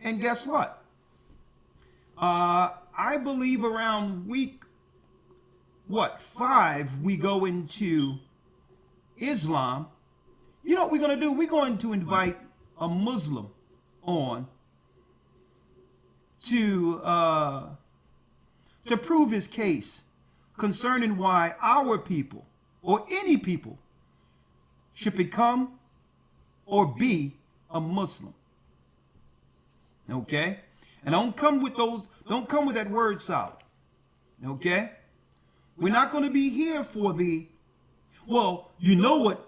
And guess what? I believe around week, 5, we go into Islam. You know what we're going to do? We're going to invite a Muslim on to prove his case concerning why our people, or any people, should become or be a Muslim. Okay? And don't come with that word salad. Okay? We're not going to be here for well, you know what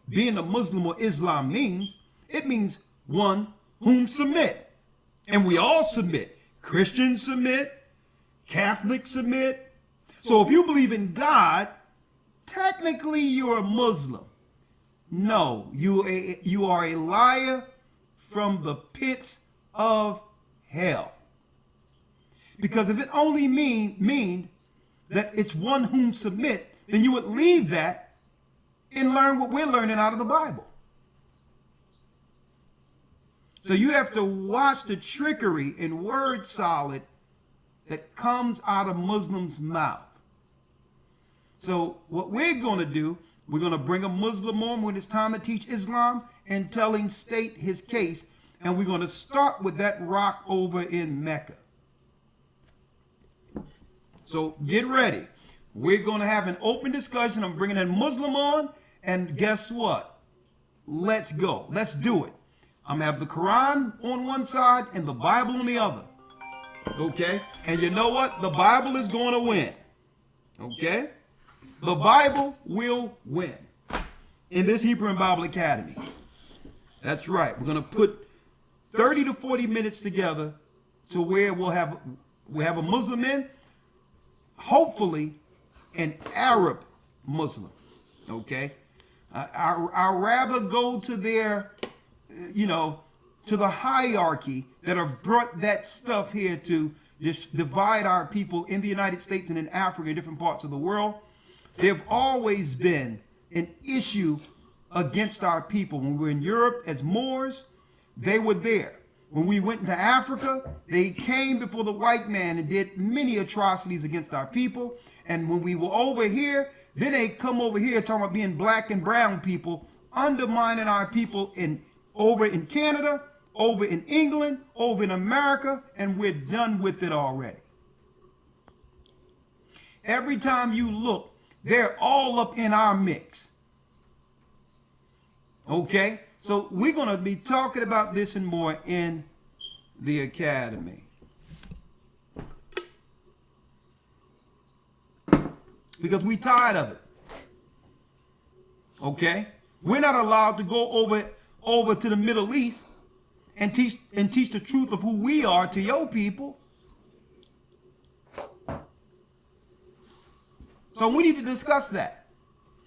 being a Muslim or Islam means. It means one whom submit. And we all submit. Christians submit. Catholics submit. So if you believe in God, technically you're a Muslim. No, you are a liar from the pits of hell. Because if it only mean that it's one whom submit, then you would leave that and learn what we're learning out of the Bible. So you have to watch the trickery and word salad that comes out of Muslims' mouth. So what we're going to do, we're going to bring a Muslim on when it's time to teach Islam and tell him state his case. And we're going to start with that rock over in Mecca. So get ready. We're going to have an open discussion. I'm bringing a Muslim on. And guess what? Let's go. Let's do it. I'm going to have the Quran on one side and the Bible on the other. Okay? And you know what? The Bible is going to win. Okay? The Bible will win in this Hebrew and Bible Academy. That's right. We're going to put 30 to 40 minutes together to where we'll have a Muslim in, hopefully an Arab Muslim. Okay? I'd rather go to their, to the hierarchy that have brought that stuff here to just divide our people in the United States and in Africa and different parts of the world. They've always been an issue against our people. When we were in Europe as Moors, they were there. When we went into Africa, they came before the white man and did many atrocities against our people. And when we were over here, then they come over here talking about being black and brown people, undermining our people over in Canada, over in England, over in America, and we're done with it already. Every time you look, they're all up in our mix. Okay? So we're going to be talking about this and more in the academy. Because we're tired of it. Okay? We're not allowed to go over to the Middle East and teach the truth of who we are to your people. So we need to discuss that.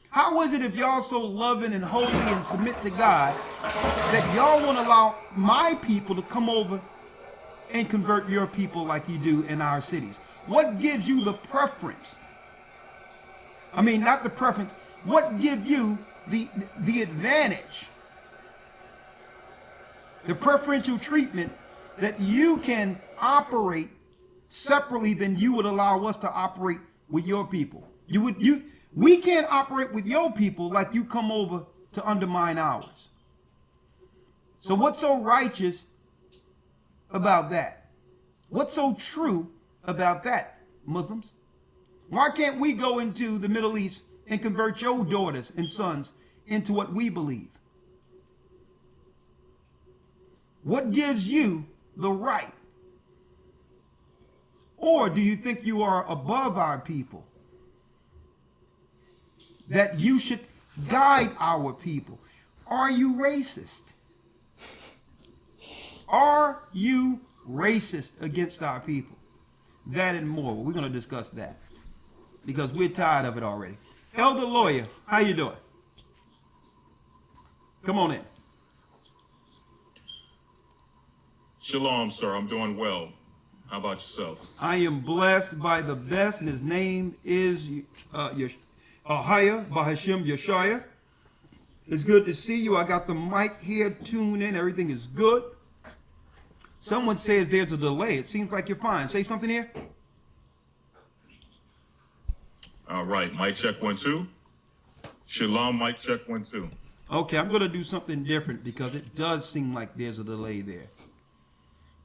How is it if y'all so loving and holy and submit to God that y'all won't allow my people to come over and convert your people like you do in our cities? What gives you the preference? I mean, not the preference. What gives you the advantage? The preferential treatment that you can operate separately than you would allow us to operate with your people. We can't operate with your people like you come over to undermine ours. So what's so righteous about that? What's so true about that, Muslims? Why can't we go into the Middle East and convert your daughters and sons into what we believe? What gives you the right? Or do you think you are above our people? That you should guide our people? Are you racist? Are you racist against our people? That and more. We're going to discuss that because we're tired of it already. Elder Lawyer, how you doing? Come on in. Shalom, sir. I'm doing well. How about yourself? I am blessed by the best, and his name is Ahaya Bahashim Yeshaya. It's good to see you. I got the mic here tuned in. Everything is good. Someone says there's a delay. It seems like you're fine. Say something here. All right, mic check 1 2. Shalom, mic check 1 2. Okay, I'm going to do something different because it does seem like there's a delay there.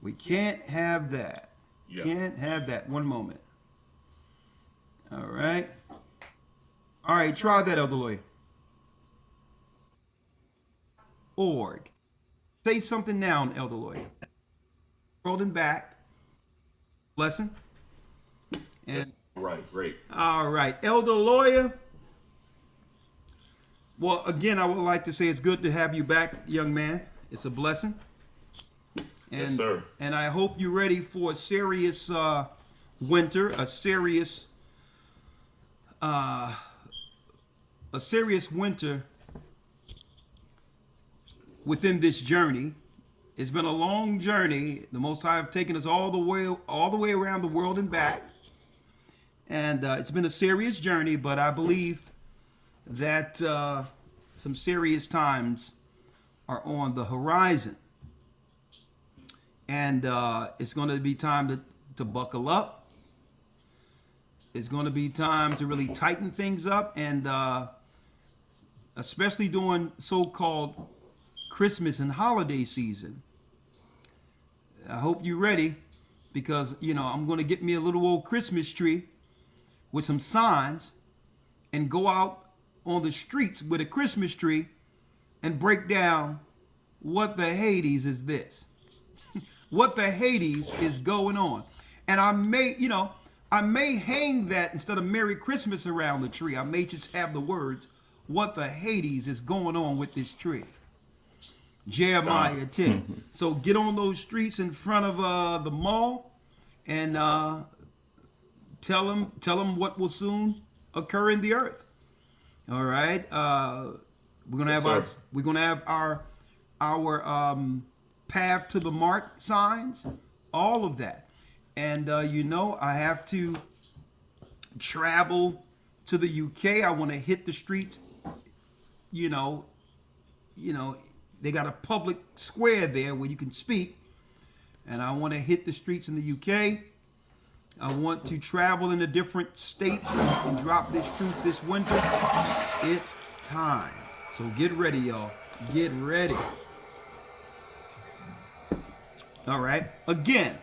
We can't have that. Yeah. Can't have that. One moment. All right. All right, try that, Elder Lawyer. Org. Say something now, Elder Lawyer. Rolling back. Lesson. And Right, great. all right, Elder Lawyer. Well, again, I would like to say it's good to have you back, young man. It's a blessing. And, Yes, sir. And I hope you're ready for a serious winter, a serious winter within this journey. It's been a long journey. The Most High have taken us all the way around the world and back. And it's been a serious journey, but I believe that some serious times are on the horizon. And it's going to be time to buckle up. It's going to be time to really tighten things up, and especially during so-called Christmas and holiday season. I hope you're ready, because, you know, I'm going to get me a little old Christmas tree with some signs and go out on the streets with a Christmas tree and break down what the Hades is this. What the Hades is going on. And I may hang that instead of Merry Christmas around the tree. I may just have the words, what the Hades is going on with this tree. Jeremiah 10. So get on those streets in front of the mall and tell them what will soon occur in the earth. All right. We're gonna have our path to the mark signs, all of that. And I have to travel to the UK. I want to hit the streets. They got a public square there where you can speak, and I want to hit the streets in the UK. I want to travel into different states and drop this truth this winter. It's time. So get ready, y'all. Get ready. All right. Again,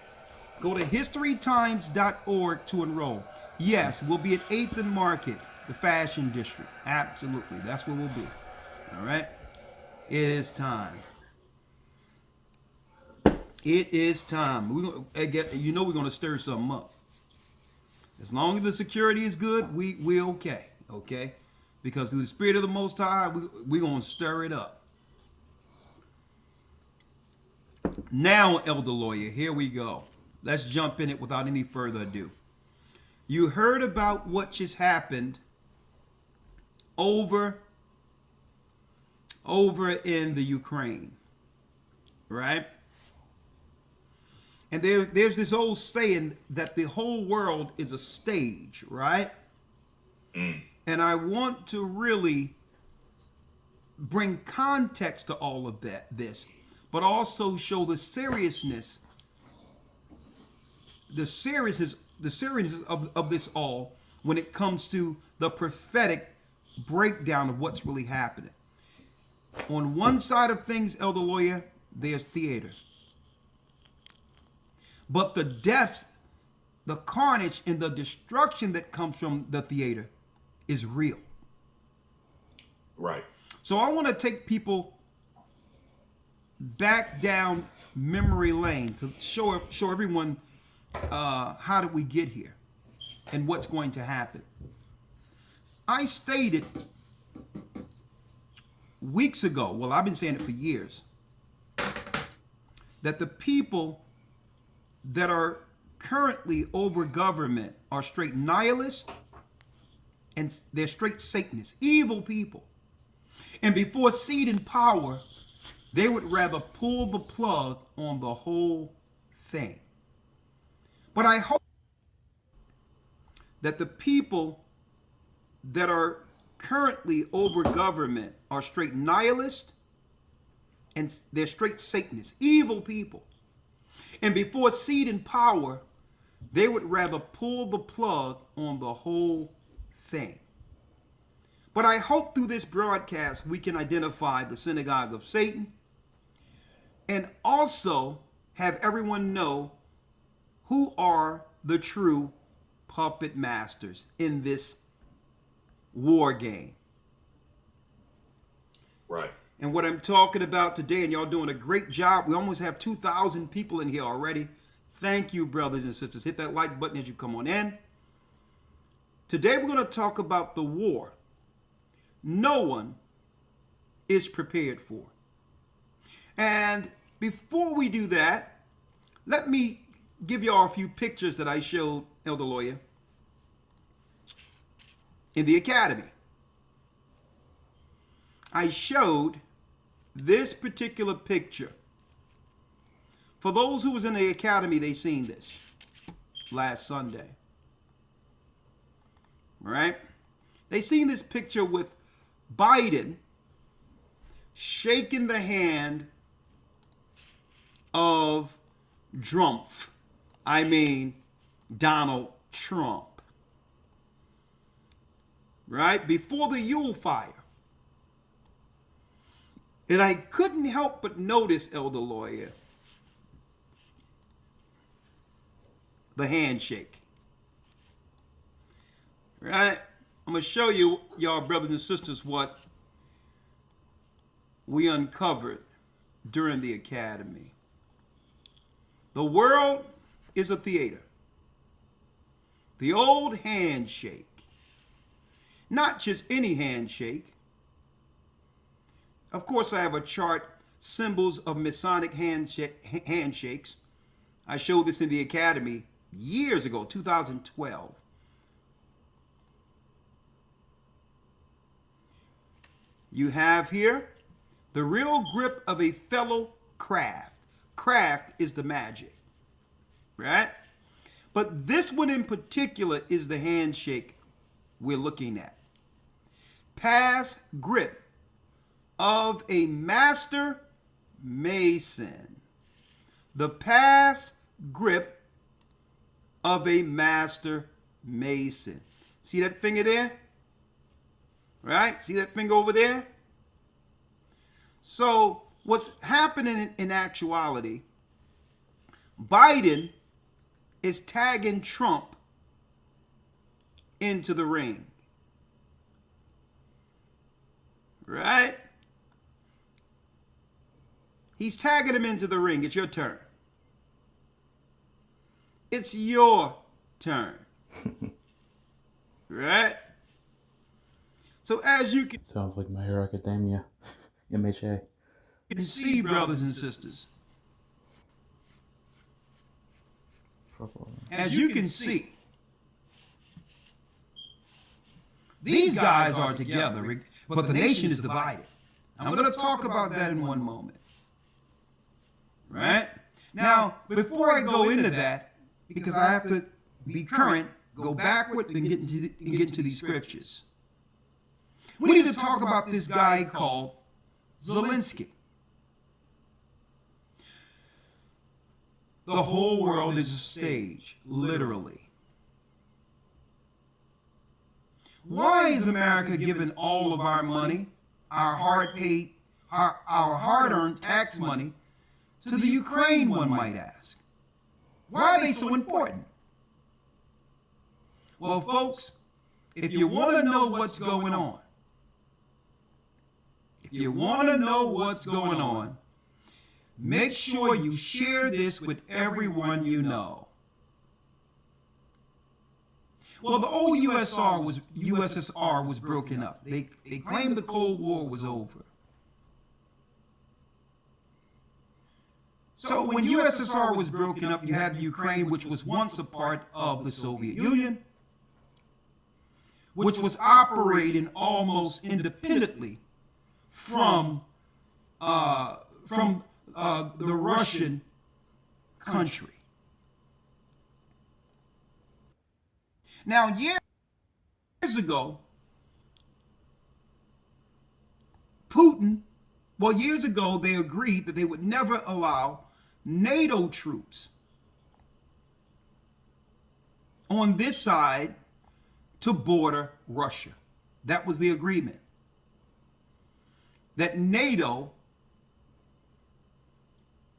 go to historytimes.org to enroll. Yes, we'll be at 8th and Market, the fashion district. Absolutely. That's where we'll be. All right. It is time. It is time. We're going to stir something up. As long as the security is good, we okay. Okay? Because through the Spirit of the Most High, we're going to stir it up. Now, Elder Lawyer, here we go. Let's jump in it without any further ado. You heard about what just happened over in the Ukraine, right? And there's this old saying that the whole world is a stage, right? And I want to really bring context to all of this, but also show the seriousness of this all when it comes to the prophetic breakdown of what's really happening. On one side of things, Elder Lawyer, there's theater. But the deaths, the carnage, and the destruction that comes from the theater is real. Right. So I want to take people back down memory lane to show everyone how did we get here and what's going to happen. I stated weeks ago, well, I've been saying it for years, that the people that are currently over government are straight nihilists and they're straight Satanists, evil people. And before seed and power, they would rather pull the plug on the whole thing. But I hope that the people that are currently over government are straight nihilists and they're straight Satanists, evil people. And before ceding power, they would rather pull the plug on the whole thing. But I hope through this broadcast we can identify the synagogue of Satan and also have everyone know who are the true puppet masters in this war game. Right. And what I'm talking about today, and y'all doing a great job. We almost have 2,000 people in here already. Thank you, brothers and sisters. Hit that like button as you come on in. Today we're going to talk about the war no one is prepared for. And before we do that, let me give y'all a few pictures that I showed Elder Lawyer in the academy. I showed this particular picture. For those who was in the academy, they seen this last Sunday. All right? They seen this picture with Biden shaking the hand of Donald Trump. Right? Before the Yule fire. And I couldn't help but notice, Elder Lawyer, the handshake. Right? I'm going to show you, y'all brothers and sisters, what we uncovered during the academy. The world is a theater. The old handshake. Not just any handshake. Of course, I have a chart, symbols of Masonic handshakes. I showed this in the academy years ago, 2012. You have here the real grip of a fellow craft. Craft is the magic, right? But this one in particular is the handshake we're looking at. Past grip of a master mason. The past grip of a master mason. See that finger there? Right? See that finger over there? So what's happening in actuality, Biden is tagging Trump into the ring. Right? He's tagging him into the ring. It's your turn. It's your turn. Right? So as you can... Sounds like My Hero Academia. MHA. You can see, brothers and sisters. As you can see, these guys are together, but the nation is divided. I'm going to talk about that in one moment. Right? Now, before I go into that, because I have to be current, go backward and get into these scriptures. We need to talk about this guy called Zelensky. The whole world is a stage, literally. Why is America giving all of our money, our hard-earned tax money, to the Ukraine, one might ask? Why are they so important? Well, folks, if you want to know what's going on, make sure you share this with everyone you know. Well, the old USSR was broken up. They claimed the Cold War was over. So when USSR was broken up, you had the Ukraine, which was once a part of the Soviet Union, which was operating almost independently from the Russian country. Now, years ago, years ago, they agreed that they would never allow NATO troops on this side to border Russia. That was the agreement. That NATO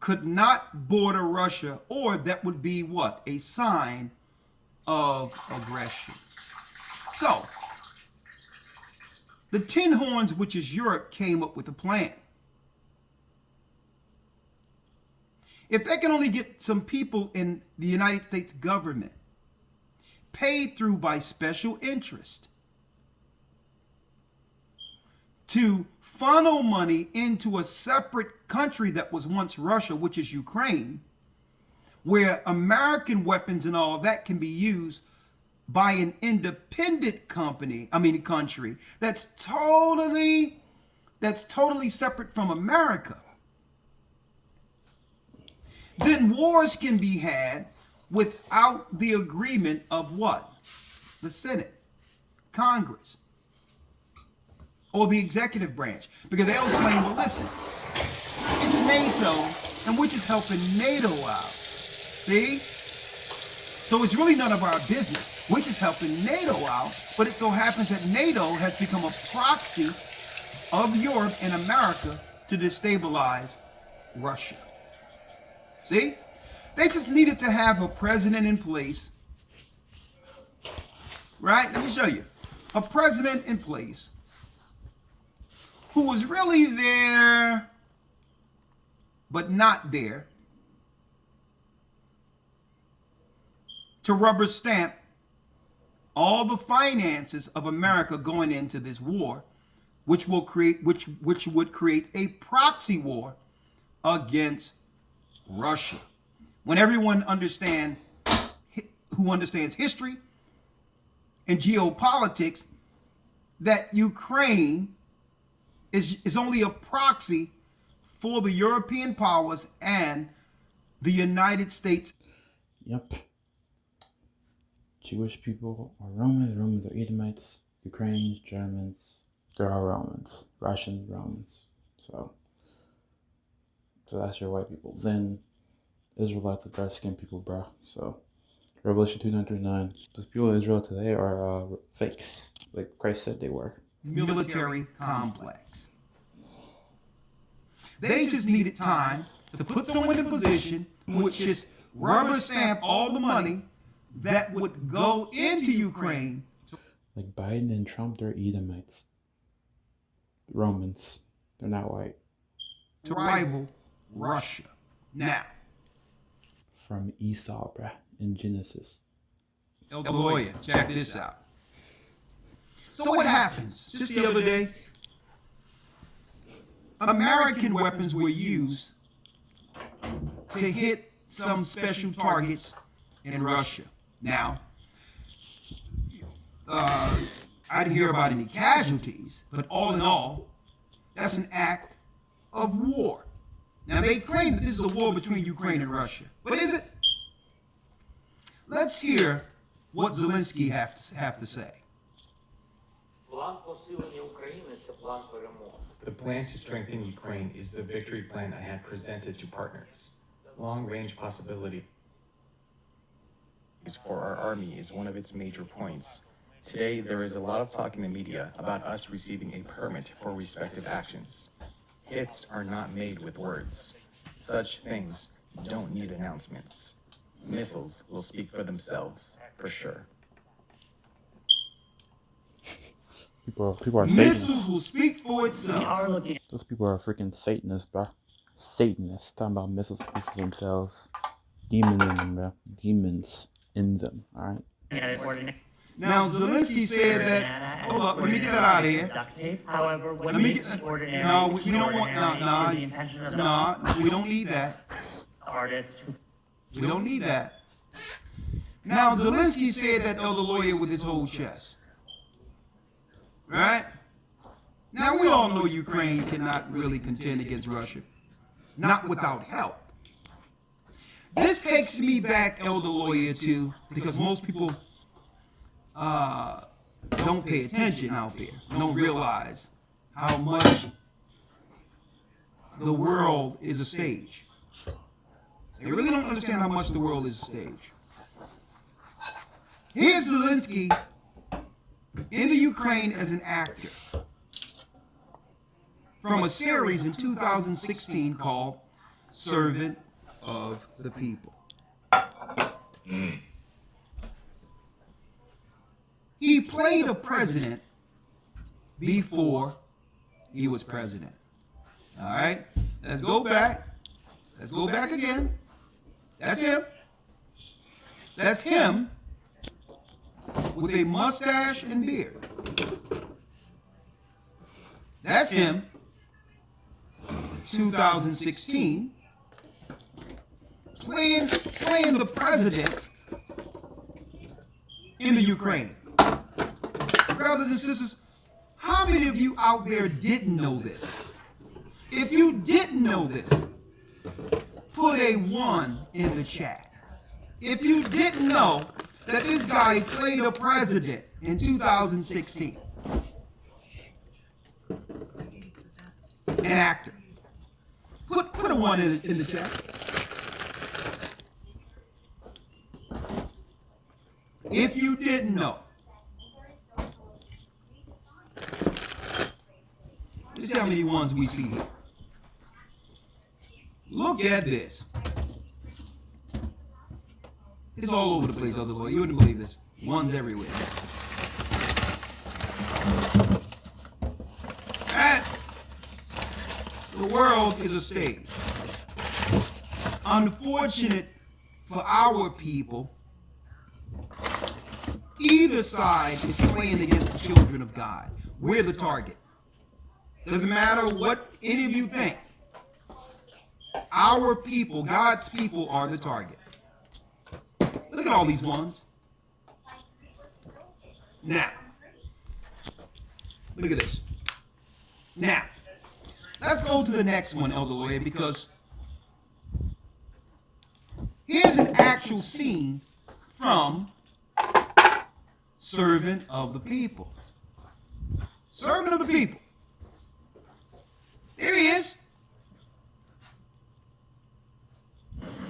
could not border Russia, or that would be what? A sign of aggression. So, the Tin Horns, which is Europe, came up with a plan. If they can only get some people in the United States government paid through by special interest to funnel money into a separate country that was once Russia, which is Ukraine, where American weapons and all that can be used by an independent country that's totally separate from America, then wars can be had without the agreement of what? The Senate, Congress, or the executive branch. Because they'll claim, well, listen, it's NATO, and we're just helping NATO out. See? So it's really none of our business. We're just helping NATO out, but it so happens that NATO has become a proxy of Europe and America to destabilize Russia. See? They just needed to have a president in place. Right? Let me show you. A president in place who was really there, but not there, to rubber stamp all the finances of America going into this war, which would create a proxy war against Russia. When everyone who understands history and geopolitics, that Ukraine is only a proxy for the European powers and the United States. Yep. Jewish people are Romans, Romans are Edomites, Ukrainians, Germans, they're all Romans, Russians, Romans. So that's your white people. Then Israelites are dark skinned people, bro. So Revelation 2:9-9. Those people in Israel today are fakes, like Christ said they were. Military complex. They just needed time to put someone in a position who would just rubber stamp all the money that would go into Ukraine. Like Biden and Trump, they're Edomites. Romans. They're not white. To rival Russia. Now, from Esau, bruh, in Genesis. Elder Lawyer, check this out. So what happens? Just the other day, American weapons were used to hit some special targets in Russia. Now, I didn't hear about any casualties, but all in all, that's an act of war. Now, they claim that this is a war between Ukraine and Russia. But is it? Let's hear what Zelensky have to say. The plan to strengthen Ukraine is the victory plan I had presented to partners. Long-range possibility for our army is one of its major points. Today, there is a lot of talk in the media about us receiving a permit for respective actions. Hits are not made with words. Such things don't need announcements. Missiles will speak for themselves, for sure. People are Satanists. Missiles will speak for itself. Those people are freaking Satanists, bro. Satanists talking about missiles speak for themselves. Demons in them, bro. Demons in them. All right. Now Zelensky said that. Hold up, let me get that out of here. Duct tape. However, when Let me used get. ordinary, No, we don't want. No, we don't need that. artist who We don't need that. Now Zelensky said that Elder Lawyer with his whole chest. Right? Now we all know Ukraine cannot really contend against Russia. Not without help. This takes me back, Elder Lawyer, too, because most people don't pay attention out there, don't realize how much the world is a stage. They really don't understand how much the world is a stage. Here's Zelensky in the Ukraine as an actor from a series in 2016 called Servant of the People. He played a president before he was president. All right, let's go back. Let's go back again. That's him. That's him with a mustache and beard. That's him, 2016, playing the president in the Ukraine. Brothers and sisters, how many of you out there didn't know this? If you didn't know this, put a 1 in the chat. If you didn't know that this guy played a president in 2016, an actor, put a 1 in the chat. If you didn't know. Let's see how many ones we see here. Look at this. It's all over the place, Elder Lord. You wouldn't believe this. Ones everywhere. And the world is a stage. Unfortunate for our people, either side is playing against the children of God. We're the target. Doesn't matter what any of you think. Our people, God's people, are the target. Look at all these ones. Now, look at this. Now, let's go to the next one, Elder Lawyer, because here's an actual scene from Servant of the People. Servant of the People. There he is.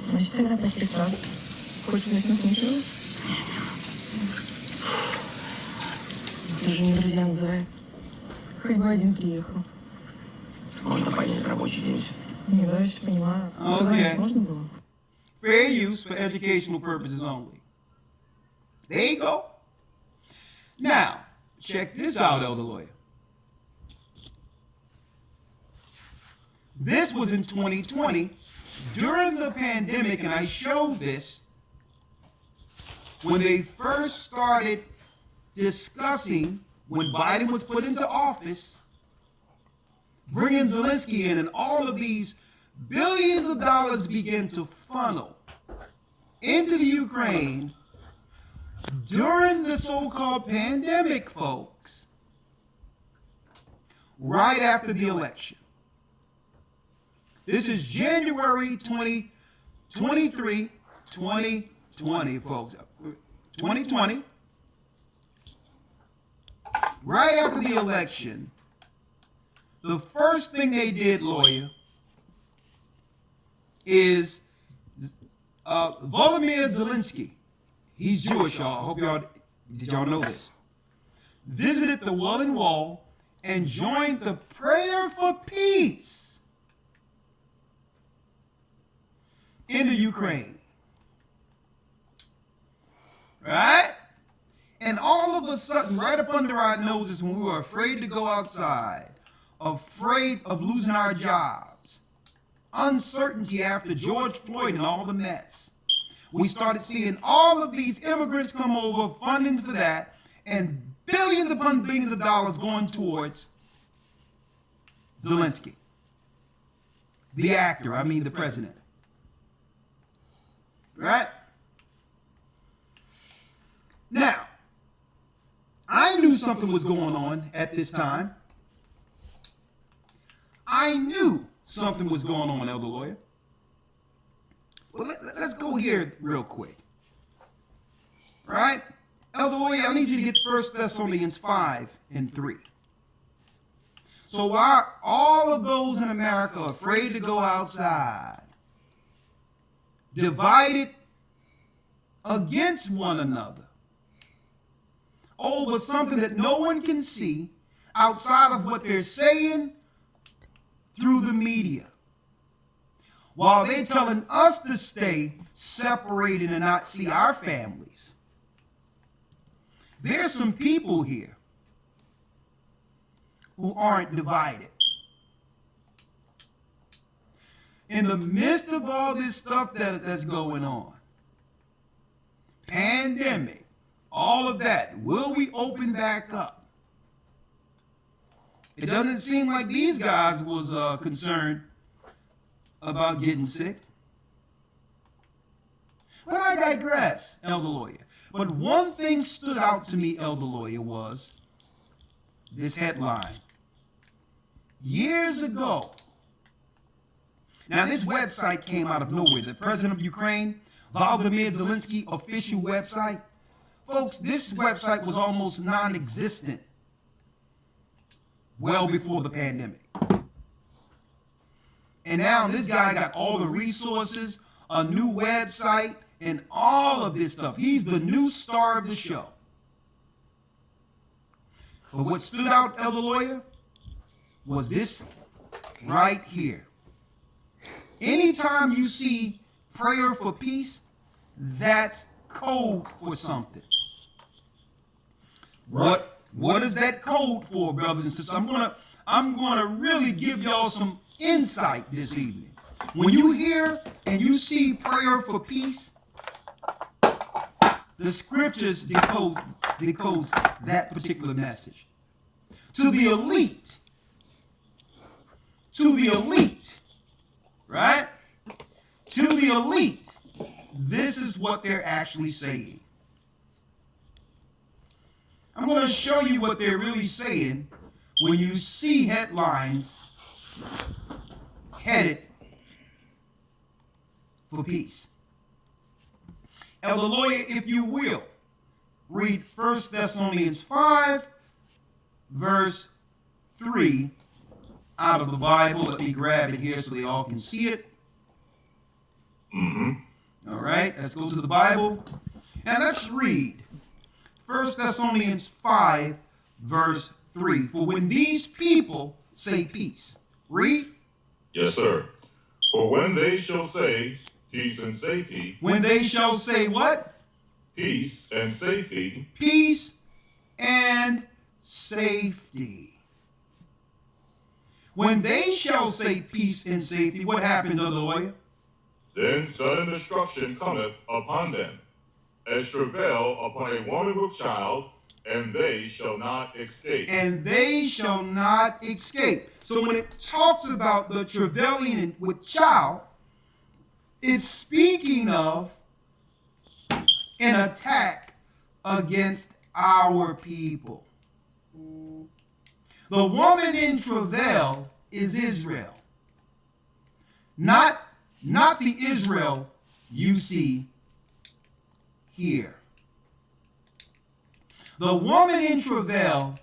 Значит, тогда почти сразу. Хочешь начнуть ничего? Это же не друзья называется. Хоть бы один приехал. Можно понять рабочий день все-таки. Не дальше, понимаю. Позвонить можно было? Fair use for educational purposes only. There you go. Now, check this out, Elder Lawyer. This was in 2020 during the pandemic, and I showed this when they first started discussing, when Biden was put into office, bringing Zelensky in, and all of these billions of dollars began to funnel into the Ukraine during the so-called pandemic, folks, right after the election. This is January 2020, folks. 2020. Right after the election, the first thing they did, Lawyer, is Volodymyr Zelensky, he's Jewish, y'all. I hope y'all know this, visited the Wailing Wall and joined the prayer for peace in the Ukraine. Right? And all of a sudden, right up under our noses, when we were afraid to go outside, afraid of losing our jobs, uncertainty after George Floyd and all the mess, we started seeing all of these immigrants come over, funding for that, and billions upon billions of dollars going towards Zelensky. The actor, I mean the president. Right? Now, I knew something was going on at this time. I knew something was going on, Elder Lawyer. Well, let's go here real quick. Right? Elder Lawyer, I need you to get 1 Thessalonians 5:3. So why all of those in America are afraid to go outside, divided against one another over something that no one can see outside of what they're saying through the media. While they're telling us to stay separated and not see our families. There's some people here who aren't divided. In the midst of all this stuff that's going on, pandemic, all of that, will we open back up? It doesn't seem like these guys was concerned about getting sick. But I digress, Elder Lawyer. But one thing stood out to me, Elder Lawyer, was this headline. Years ago, now this website came out of nowhere. The president of Ukraine, Volodymyr Zelensky official website. Folks, this website was almost non-existent well before the pandemic. And now this guy got all the resources, a new website, and all of this stuff. He's the new star of the show. But what stood out, Elder Lawyer, was this right here. Anytime you see prayer for peace, that's code for something. What is that code for, brothers and sisters? I'm gonna really give y'all some insight this evening. When you hear and you see prayer for peace, the scriptures decodes that particular message. To the elite, right? To the elite, this is what they're actually saying. I'm going to show you what they're really saying when you see headlines headed for peace. Elder Lawyer, if you will, read 1 Thessalonians 5, verse 3 out of the Bible. Let me grab it here so they all can see it. All right, let's go to the Bible and let's read 1 Thessalonians 5, verse 3. For when these people say peace, read. Yes, sir. For when they shall say peace and safety. When they shall say what? Peace and safety. Peace and safety. When they shall say peace and safety, what happens, Elder Lawyer? Then sudden destruction cometh upon them, as travail upon a woman with child, and they shall not escape. And they shall not escape. So when it talks about the travailing with child, it's speaking of an attack against our people. The woman in travail is Israel. Not the Israel you see here. The woman in travail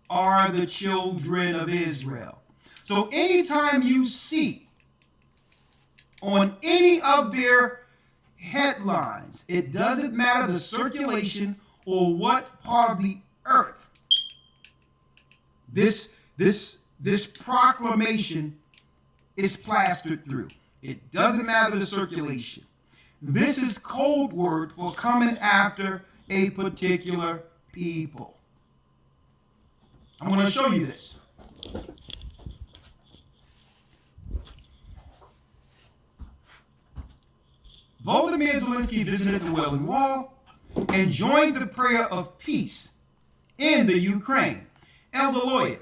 are the children of Israel. So anytime you see on any of their headlines, it doesn't matter the circulation or what part of the earth this proclamation is plastered through. It doesn't matter the circulation. This is code word for coming after a particular people. I'm going to show you this. Volodymyr Zelensky visited the Wailing Wall and joined the prayer of peace in the Ukraine. Elder Lawyer.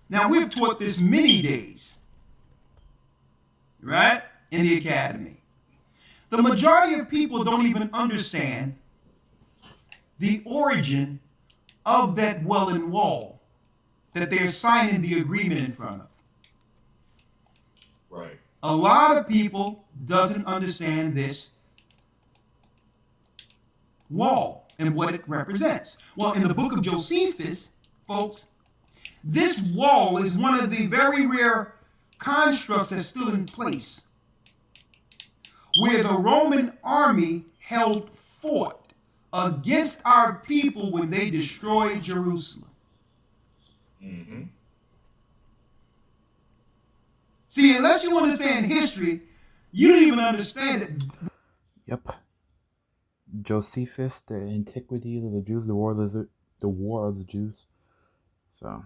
Now, we've taught this many days, right, in the academy. The majority of people don't even understand the origin of that Wailing Wall that they're signing the agreement in front of. Right. A lot of people doesn't understand this wall and what it represents. Well, in the book of Josephus, folks, this wall is one of the very rare constructs that's still in place where the Roman army held fort against our people when they destroyed Jerusalem. Mm-hmm. See, unless you understand history, you don't even understand it. Yep. Josephus, the Antiquity of the Jews, the War of the Jews. So,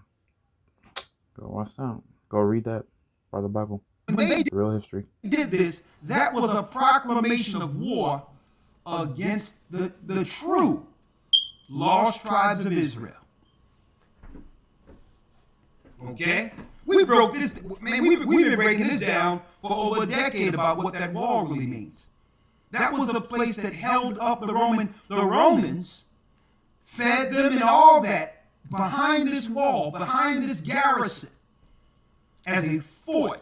go watch that. Go read that by the Bible. When they Real history. did this, that was a proclamation of war against the true lost tribes of Israel. Okay? We broke this, man, we've been breaking this down for over a decade about what that wall really means. That was a place that held up the Romans, fed them and all that behind this wall, behind this garrison, as a fort,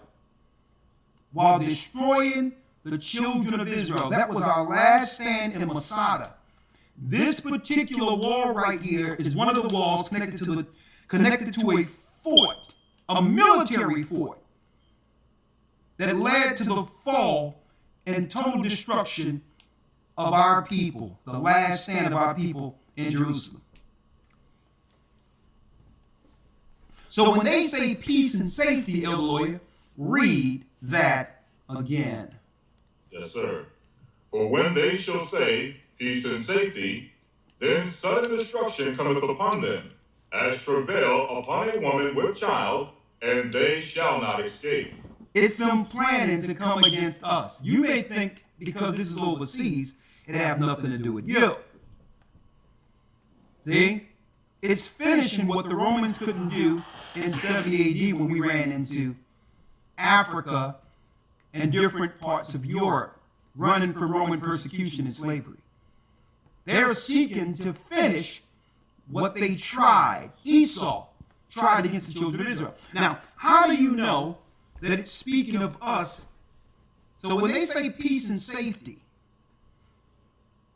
while destroying the children of Israel. That was our last stand in Masada. This particular wall right here is one of the walls connected to a fort, a military fort, that led to the fall and total destruction of our people, the last stand of our people in Jerusalem. So when they say peace and safety, Elder Lawyer, read that again. Yes, sir. For when they shall say peace and safety, then sudden destruction cometh upon them, as travail upon a woman with child, and they shall not escape. It's them planning to come against us. You may think because this is overseas, it have nothing to do with you. See? It's finishing what the Romans couldn't do in 70 AD when we ran into Africa and different parts of Europe, running from Roman persecution and slavery. They're seeking to finish what they tried. Esau tried against the children of Israel. Now, how do you know that it's speaking of us? So when they say peace and safety,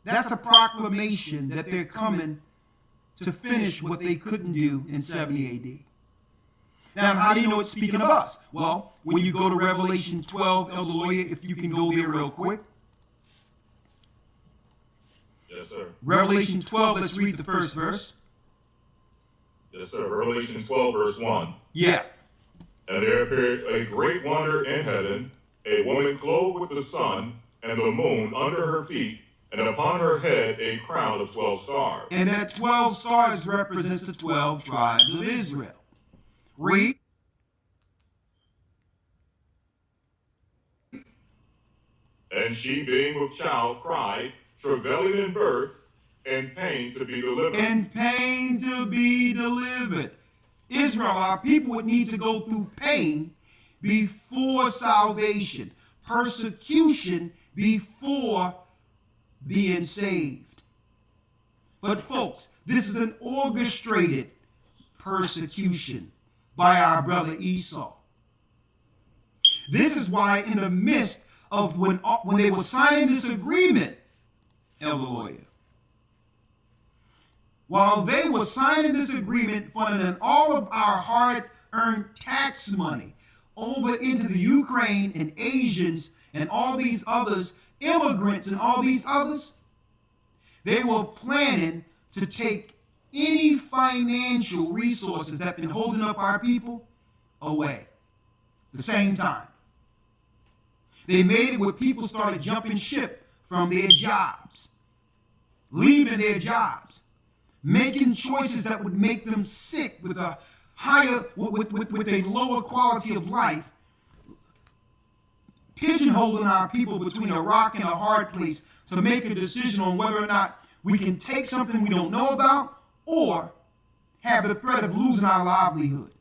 that's a proclamation that they're coming to finish what they couldn't do in 70 AD. Now, how do you know it's speaking of us? Well, when you go to Revelation 12, Elder Lawyer, if you can go there real quick. Yes, sir. Revelation 12, let's read the first verse. Yes, sir. Revelation 12, verse 1. Yeah. And there appeared a great wonder in heaven, a woman clothed with the sun and the moon under her feet, and upon her head a crown of 12 stars. And that 12 stars represents the 12 tribes of Israel. Read. And she, being with child, cried, travailing in birth, and pain to be delivered. And pain to be delivered. Israel, our people, would need to go through pain before salvation, persecution before being saved. But folks, this is an orchestrated persecution by our brother Esau. This is why in the midst of when they were signing this agreement, Elder Lawyer, while they were signing this agreement, funding all of our hard-earned tax money over into the Ukraine and Asians and all these others, immigrants and all these others, they were planning to take any financial resources that have been holding up our people away at the same time. They made it where people started jumping ship from their jobs, leaving their jobs, making choices that would make them sick with a higher, with a lower quality of life, pigeonholing our people between a rock and a hard place to make a decision on whether or not we can take something we don't know about or have the threat of losing our livelihood.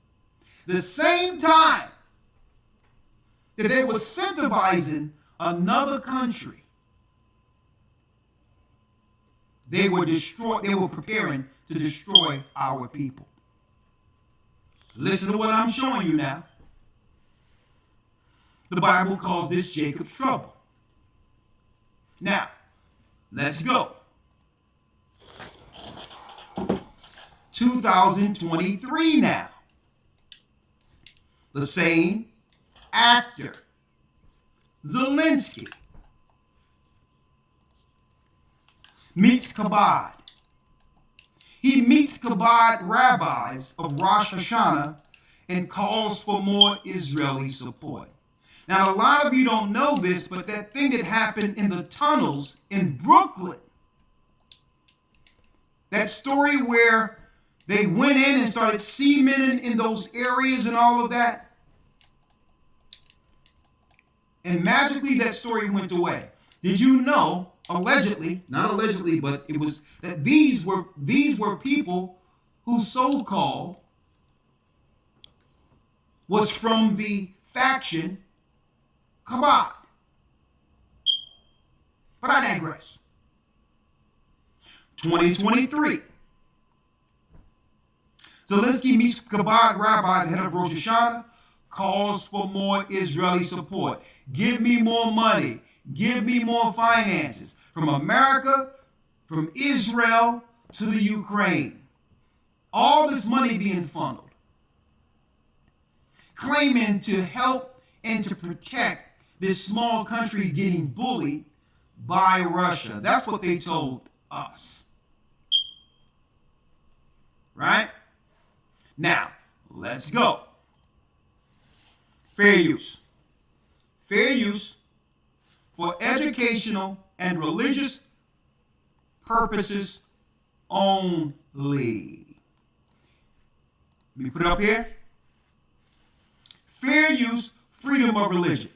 The same time that they were incentivizing another country, they were preparing to destroy our people. Listen to what I'm showing you now. The Bible calls this Jacob's trouble. Now, let's go. 2023 now. The same actor, Zelensky, meets Chabad. He meets Chabad rabbis of Rosh Hashanah and calls for more Israeli support. Now, a lot of you don't know this, but that thing that happened in the tunnels in Brooklyn, that story where they went in and started cementing in those areas and all of that, and magically that story went away. Did you know, allegedly, not allegedly, but it was that these were people who so-called was from the faction Chabad. But I digress. 2023. Zelensky meets Chabad rabbis ahead of Rosh Hashanah, calls for more Israeli support. Give me more money. Give me more finances. From America, from Israel to the Ukraine. All this money being funneled. Claiming to help and to protect this small country getting bullied by Russia. That's what they told us. Right? Now, let's go. Fair use. Fair use for educational and religious purposes only. Let me put it up here. Fair use, freedom of religion.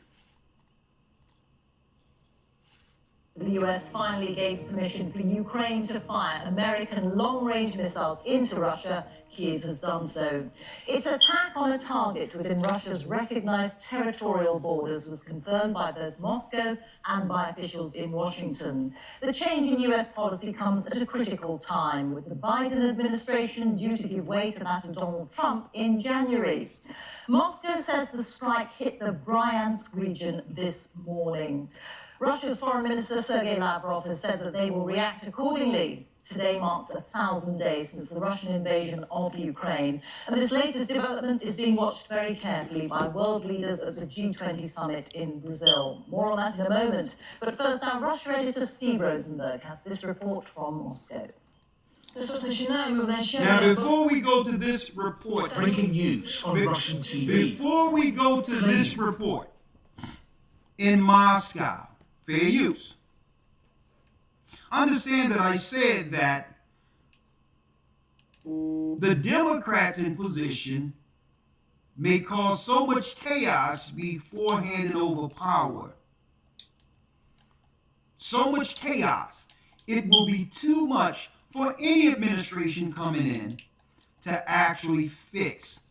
The US finally gave permission for Ukraine to fire American long-range missiles into Russia. Kyiv has done so. Its attack on a target within Russia's recognized territorial borders was confirmed by both Moscow and by officials in Washington. The change in US policy comes at a critical time, with the Biden administration due to give way to that of Donald Trump in January. Moscow says the strike hit the Bryansk region this morning. Russia's Foreign Minister Sergei Lavrov has said that they will react accordingly. Today marks 1,000 days since the Russian invasion of Ukraine. And this latest development is being watched very carefully by world leaders at the G20 summit in Brazil. More on that in a moment. But first, our Russia editor Steve Rosenberg has this report from Moscow. Now, before we go to this report, Breaking news on Russian TV. Before we go to this report, in Moscow, fair use. Understand that I said that the Democrats in position may cause so much chaos before handing over power. So much chaos. It will be too much for any administration coming in to actually fix.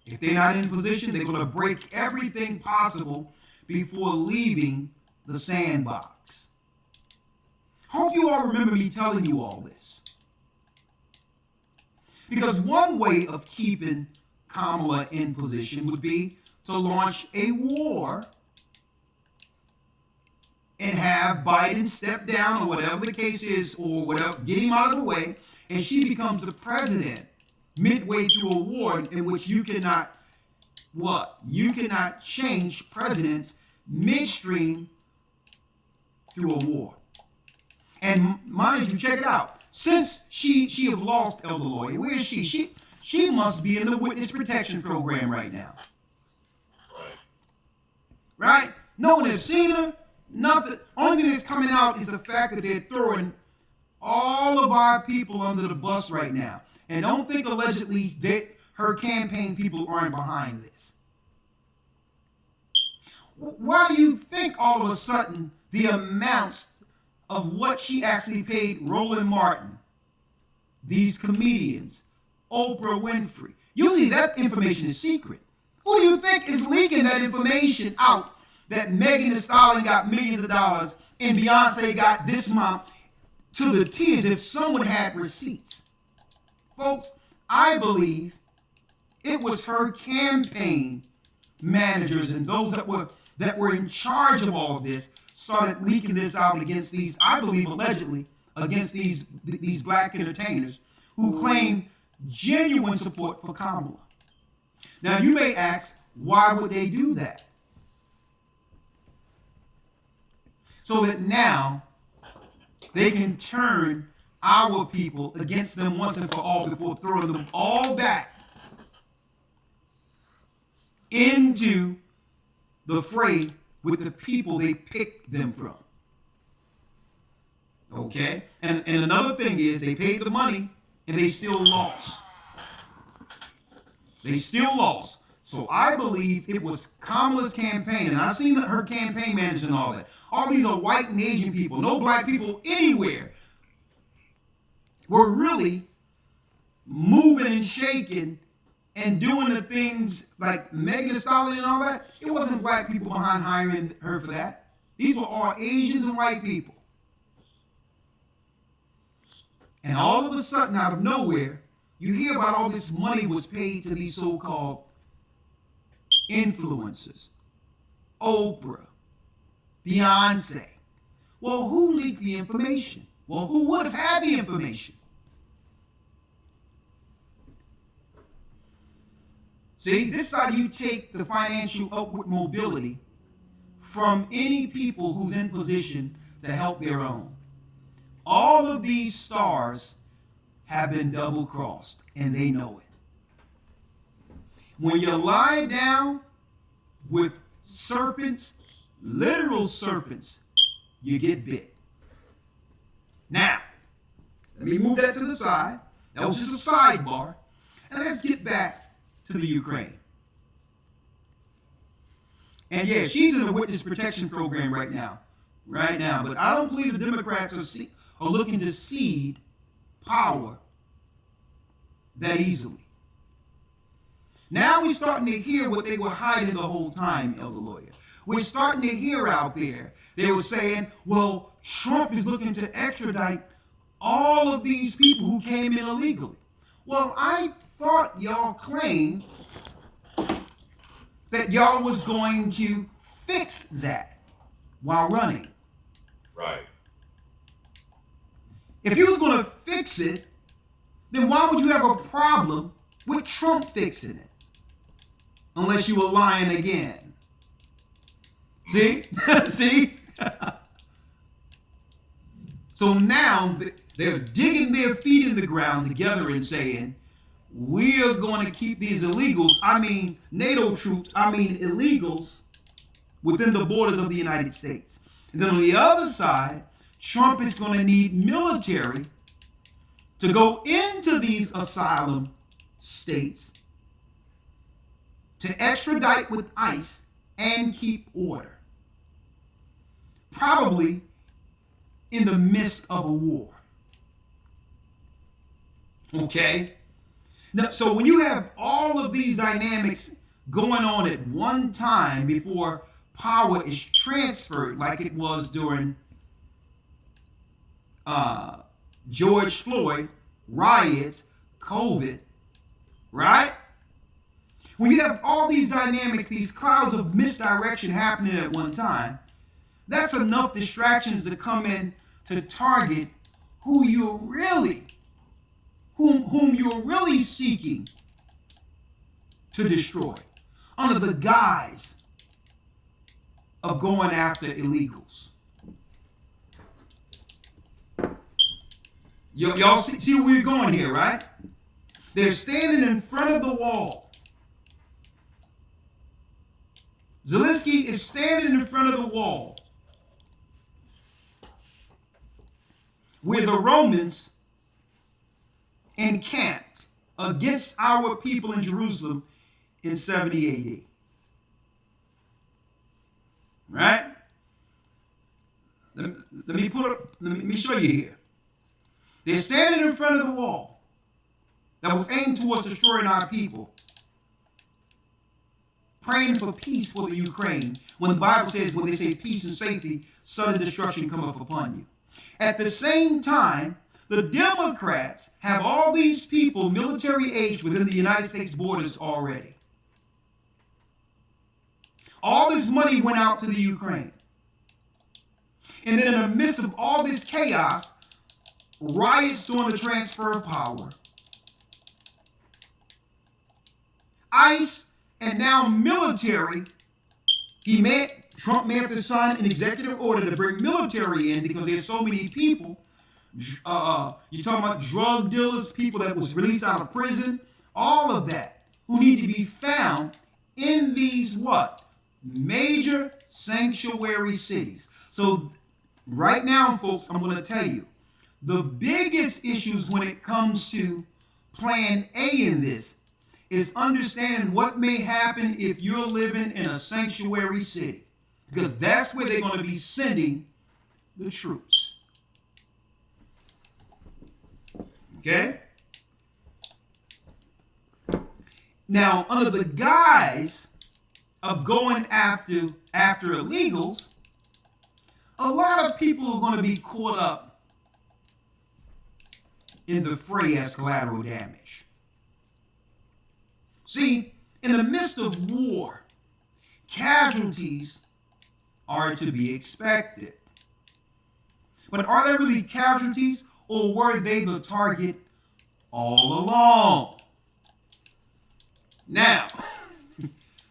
If they're not in position, they're going to break everything possible before leaving the sandbox. Hope you all remember me telling you all this. Because one way of keeping Kamala in position would be to launch a war and have Biden step down or whatever the case is, or whatever, get him out of the way, and she becomes the president midway through a war in which you cannot, what? You cannot change presidents midstream through a war. And mind you, check it out. Since she have lost Elder Lawyer, where is she? She must be in the witness protection program right now. Right? No one has seen her. Nothing. Only thing that's coming out is the fact that they're throwing all of our people under the bus right now. And don't think allegedly that her campaign people aren't behind this. Why do you think all of a sudden the amounts of what she actually paid Roland Martin, these comedians, Oprah Winfrey? Usually that information is secret. Who do you think is leaking that information out, that Megan Thee Stallion got millions of dollars and Beyonce got this amount, to the T, as if someone had receipts? Folks, I believe it was her campaign managers and those that were in charge of all of this started leaking this out against these, I believe allegedly, against these black entertainers who claim genuine support for Kamala. Now you may ask, why would they do that? So that now they can turn our people against them once and for all before throwing them all back into the fray with the people they picked them from. Okay? And another thing is they paid the money and they still lost. They still lost. So I believe it was Kamala's campaign, and I've seen her campaign manager and all that. All these are white and Asian people, no black people anywhere, were really moving and shaking and doing the things like Megan Thee Stallion and all that. It wasn't black people behind hiring her for that. These were all Asians and white people. And all of a sudden, out of nowhere, you hear about all this money was paid to these so-called influencers. Oprah, Beyonce. Well, who leaked the information? Well, who would have had the information? See, this is how you take the financial upward mobility from any people who's in position to help their own. All of these stars have been double-crossed, and they know it. When you lie down with serpents, literal serpents, you get bit. Now, let me move that to the side. That was just a sidebar. And let's get back to the Ukraine. And yeah, she's in a witness protection program right now. But I don't believe the Democrats are looking to cede power that easily. Now we're starting to hear what they were hiding the whole time, Elder Lawyer. We're starting to hear out there, they were saying, well, Trump is looking to extradite all of these people who came in illegally. Well, I thought y'all claimed that y'all was going to fix that while running. Right. If you was going to fix it, then why would you have a problem with Trump fixing it? Unless you were lying again. See? See? So now they're digging their feet in the ground together and saying, we are going to keep these illegals, NATO troops, illegals, within the borders of the United States. And then on the other side, Trump is going to need military to go into these asylum states to extradite with ICE and keep order. Probably in the midst of a war. Okay? Now, so when you have all of these dynamics going on at one time before power is transferred, like it was during George Floyd, riots, COVID, right? When you have all these dynamics, these clouds of misdirection happening at one time, that's enough distractions to come in to target whom you're really seeking to destroy under the guise of going after illegals. Y'all see where we're going here, right? They're standing in front of the wall. Zelensky is standing in front of the wall where the Romans encamped against our people in Jerusalem in 70 AD. Right? Let me show you here. They're standing in front of the wall that was aimed towards destroying our people, praying for peace for the Ukraine, when the Bible says, when they say peace and safety, sudden destruction cometh upon you. At the same time, the Democrats have all these people military aged within the United States borders already. All this money went out to the Ukraine. And then in the midst of all this chaos, riots during the transfer of power, ICE and now military Trump may have to sign an executive order to bring military in because there's so many people. You're talking about drug dealers, people that was released out of prison, all of that, who need to be found in these what? Major sanctuary cities. So right now, folks, I'm going to tell you, the biggest issues when it comes to Plan A in this is understanding what may happen if you're living in a sanctuary city, because that's where they're going to be sending the troops. Okay? Now, under the guise of going after illegals, a lot of people are going to be caught up in the fray as collateral damage. See, in the midst of war, casualties are to be expected. But are there really casualties, or were they the target all along? Now,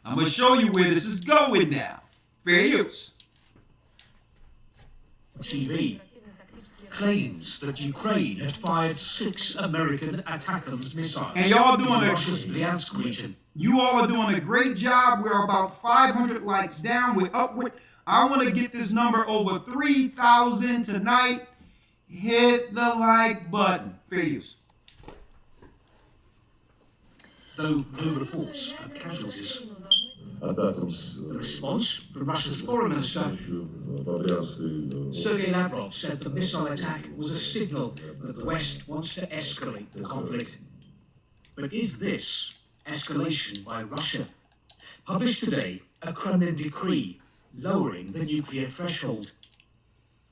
I'm going to show you where this is going now. Fair use. TV claims that Ukraine had fired 6 American ATACMS missiles And y'all into doing Russia's Bryansk region. You all are doing a great job. We're about 500 likes down. We're upward. I want to get this number over 3,000 tonight. Hit the like button. Fair use. Though no reports of casualties. ATACMS The response from Russia's foreign minister, по Брянской Sergei Lavrov, said the missile attack was a signal that the West wants to escalate the conflict. But is this escalation by Russia? Published today, a Kremlin decree lowering the nuclear threshold.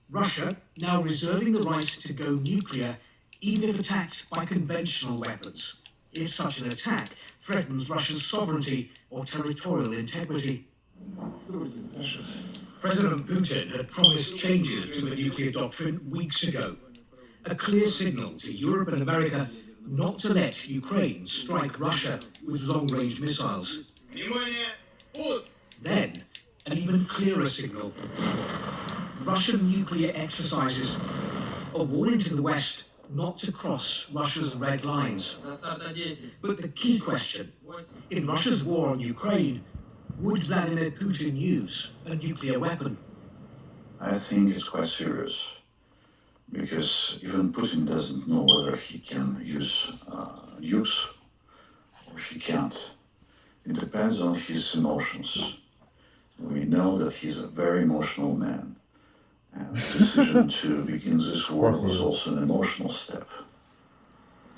Russia now reserving the right to go nuclear even if attacked by conventional weapons, if such an attack threatens Russia's sovereignty or territorial integrity. President Putin had promised changes to the nuclear doctrine weeks ago, a clear signal to Europe and America not to let Ukraine strike Russia with long-range missiles. Then, an even clearer signal. Russian nuclear exercises, a warning to the West not to cross Russia's red lines. But the key question, in Russia's war on Ukraine, would Vladimir Putin use a nuclear weapon? I think it's quite serious, because even Putin doesn't know whether he can use nukes or he can't. It depends on his emotions. We know that he's a very emotional man, and the decision to begin this war was also an emotional step.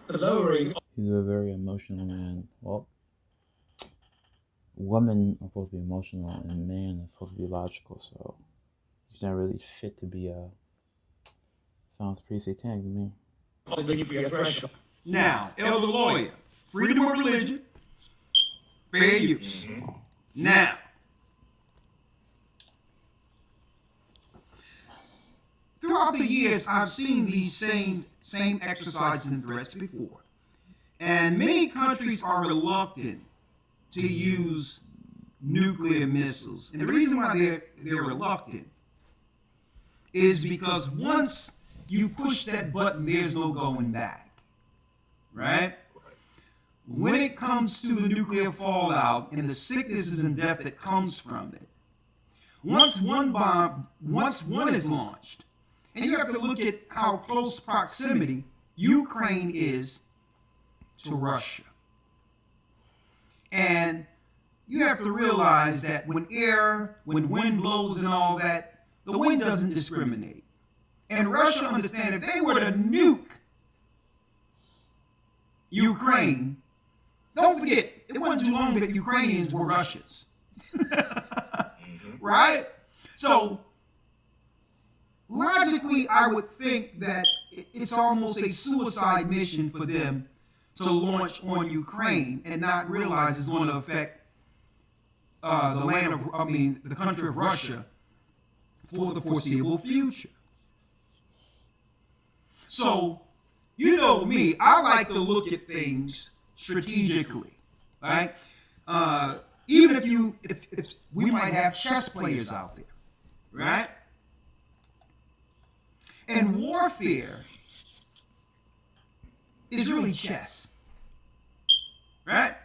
The lowering... He's a very emotional man. Well, women are supposed to be emotional and man is supposed to be logical, so he's not really fit to be a... Sounds pretty satanic to me. The nuclear threshold. Now, elder lawyer, freedom of religion, fair use. Now, throughout the years, I've seen these same exercises and threats before. And many countries are reluctant to use nuclear missiles. And the reason why they're reluctant is because once you push that button, there's no going back. Right? When it comes to the nuclear fallout and the sicknesses and death that comes from it, once one is launched, and you have to look at how close proximity Ukraine is to Russia. And you have to realize that when wind blows and all that, the wind doesn't discriminate. And Russia understands if they were to nuke Ukraine, don't forget, it wasn't too long that Ukrainians were Russians. Right? So, logically, I would think that it's almost a suicide mission for them to launch on Ukraine and not realize it's going to affect the country of Russia for the foreseeable future. So, you know me, I like to look at things strategically, right? even if we might have chess players out there, right? And warfare is really chess, right?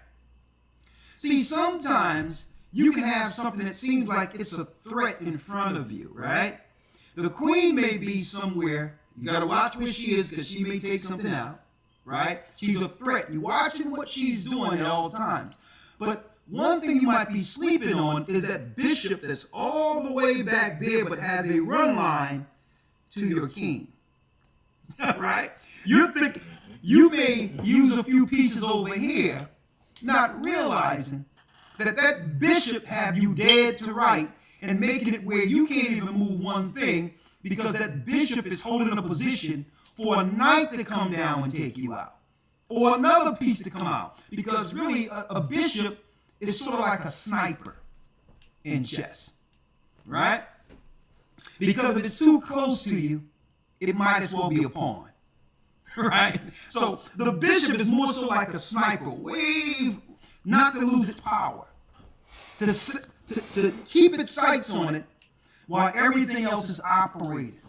See, sometimes you can have something that seems like it's a threat in front of you, right? The queen may be somewhere. You got to watch where she is because she may take something out, right? She's a threat. You're watching what she's doing at all times. But one thing you might be sleeping on is that bishop that's all the way back there but has a run line to your king, right? You're thinking you may use a few pieces over here, not realizing that bishop have you dead to right and making it where you can't even move one thing because that bishop is holding a position for a knight to come down and take you out or another piece to come out, because really a bishop is sort of like a sniper in chess, right? Because if it's too close to you, it might as well be a pawn, right? So the bishop is more so like a sniper, not to lose its power, to keep its sights on it while everything else is operating,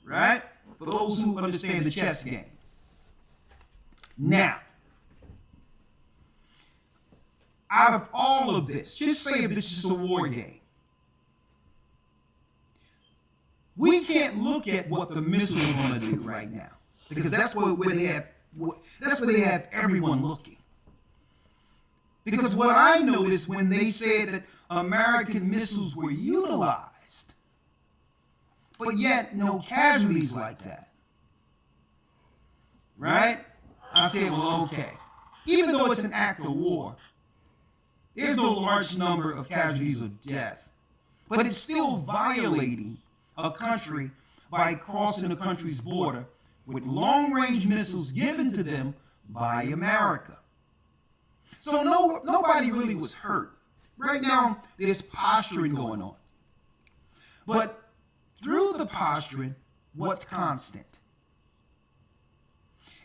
right? For those who understand the chess game. Now, out of all of this, just say if this is a war game, we can't look at what the missiles are going to do right now, because that's where they have everyone looking. Because what I noticed when they said that American missiles were utilized, but yet no casualties like that, right? I said, well, okay. Even though it's an act of war, there's no large number of casualties or death, but it's still violating a country by crossing a country's border with long-range missiles given to them by America. So nobody really was hurt. Right now, there's posturing going on. But through the posturing, what's constant?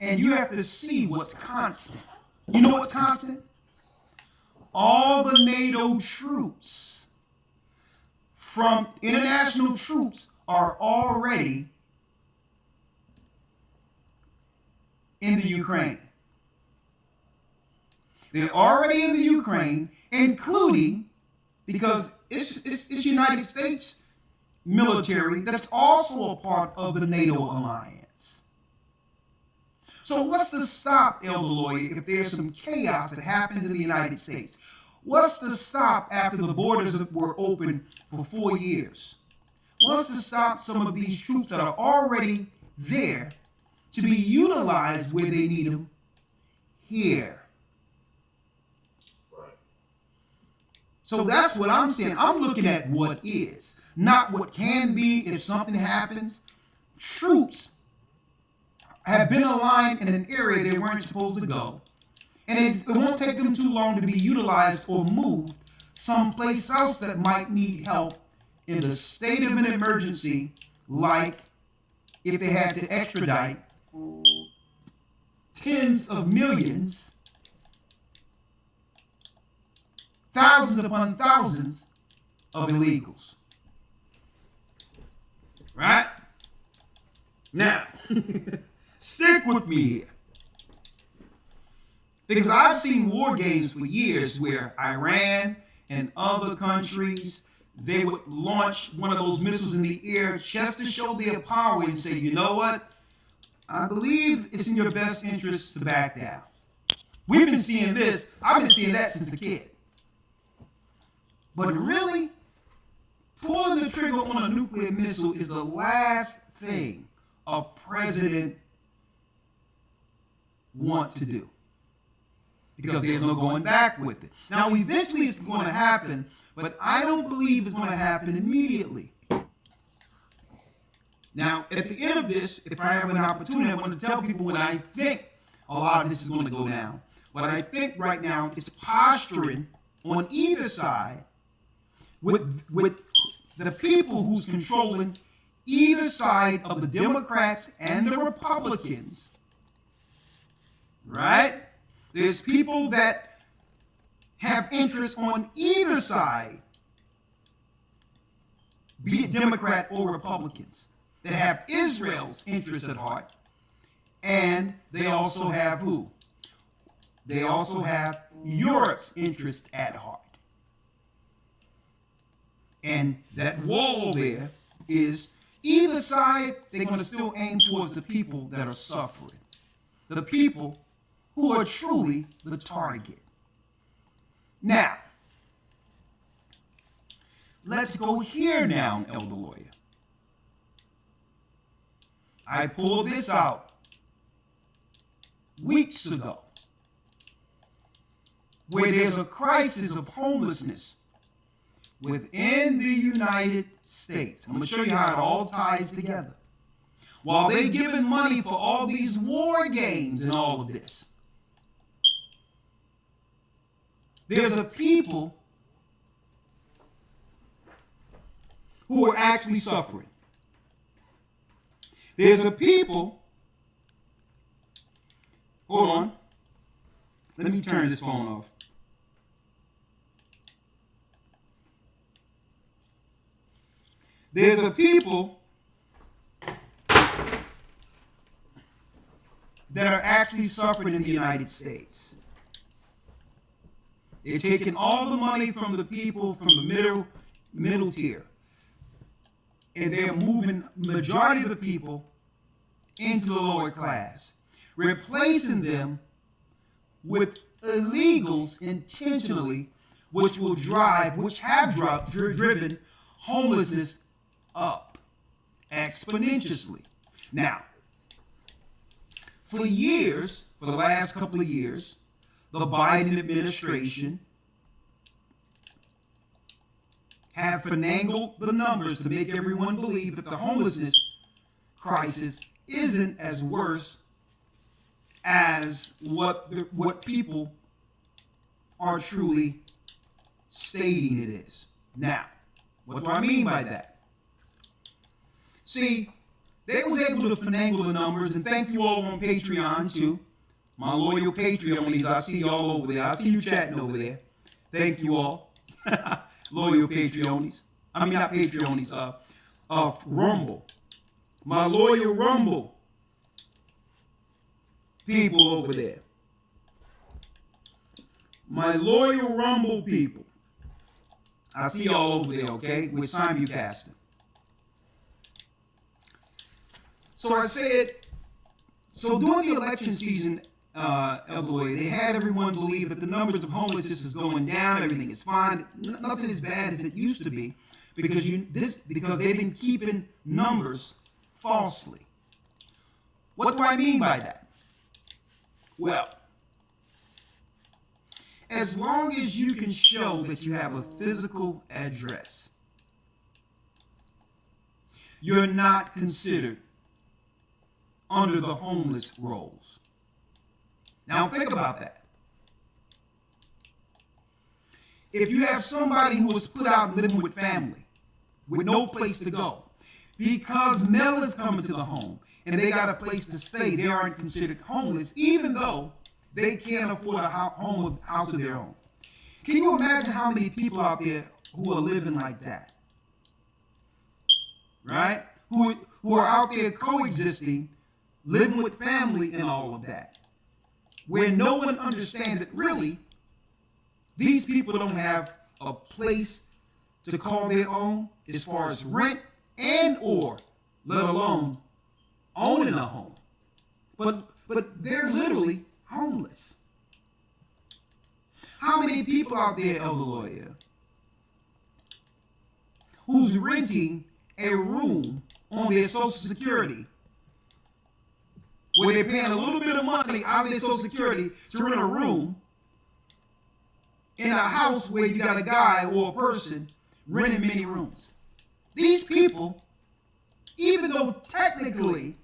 And you have to see what's constant. You know what's constant? All the NATO troops from international troops are already in the Ukraine. They're already in the Ukraine, including, because it's United States military that's also a part of the NATO alliance. So what's to stop, Elder Lawyer, if there's some chaos that happens in the United States? What's to stop after the borders were open for 4 years? What's to stop some of these troops that are already there to be utilized where they need them here? So that's what I'm saying. I'm looking at what is, not what can be if something happens. Troops have been aligned in an area they weren't supposed to go, and it won't take them too long to be utilized or moved someplace else that might need help in the state of an emergency, like if they had to extradite tens of millions, thousands upon thousands of illegals. Right? Now, stick with me here. Because I've seen war games for years where Iran and other countries, they would launch one of those missiles in the air just to show their power and say, you know what? I believe it's in your best interest to back down. We've been seeing this. I've been seeing that since a kid. But really, pulling the trigger on a nuclear missile is the last thing a president wants to do, because there's no going back with it. Now, eventually it's going to happen, but I don't believe it's going to happen immediately. Now, at the end of this, if I have an opportunity, I want to tell people when I think a lot of this is going to go down. What I think right now is posturing on either side with the people who's controlling either side of the Democrats and the Republicans, right? There's people that have interest on either side, be it Democrat or Republicans, that have Israel's interest at heart. And they also have who? They also have Europe's interest at heart. And that wall there is either side, they're going to still aim towards the people that are suffering, the people who are truly the target. Now, let's go here now, Elder Lawyer. I pulled this out weeks ago, where there's a crisis of homelessness within the United States. I'm going to show you how it all ties together. While they're giving money for all these war games and all of this, there's a people who are actually suffering. There's a people, hold on, let me turn this phone off. There's a people that are actually suffering in the United States. They're taking all the money from the people from the middle tier, and they're moving the majority of the people into the lower class, replacing them with illegals intentionally, which have driven homelessness up exponentially. Now, for years, for the last couple of years, the Biden administration have finagled the numbers to make everyone believe that the homelessness crisis isn't as worse as what people are truly stating it is. Now, what do I mean by that? See, they was able to finagle the numbers, and thank you all on Patreon too. My loyal Patreonies, I see y'all over there. I see you chatting over there. Thank you all. Loyal Patreonies. I mean, not Patreonies, Rumble. My loyal Rumble people over there. My loyal Rumble people. I see y'all over there, okay? With simulcasting. So I said, so during the election season, Elder, they had everyone believe that the numbers of homelessness is going down, everything is fine, nothing as bad as it used to be, because they've been keeping numbers falsely. What do I mean by that? Well, as long as you can show that you have a physical address, you're not considered under the homeless rolls. Now think about that. If you have somebody who was put out living with family, with no place to go, because mail is coming to the home and they got a place to stay, they aren't considered homeless, even though they can't afford a house of their own. Can you imagine how many people out there who are living like that? Right? Who are out there coexisting, living with family and all of that, where no one understands that really these people don't have a place to call their own as far as rent and or let alone owning a home. But they're literally homeless. How many people out there, Elder Lawyer, who's renting a room on their Social Security, where they're paying a little bit of money out of their Social Security to rent a room in a house where you got a guy or a person renting many rooms? These people, even though technically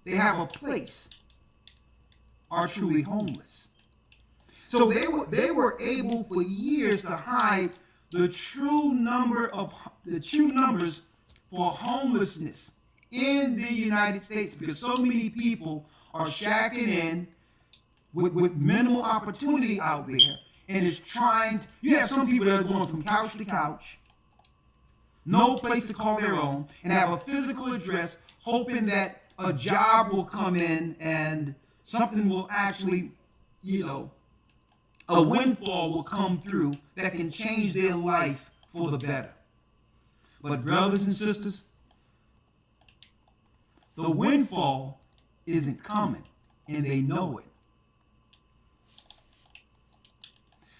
they have a place, are truly homeless. So they were able for years to hide the true numbers for homelessness in the United States, because so many people are shacking in with minimal opportunity out there, and is trying to, you have some people that are going from couch to couch, no place to call their own, and have a physical address, hoping that a job will come in and something will actually, a windfall will come through that can change their life for the better. But brothers and sisters, the windfall isn't coming, and they know it.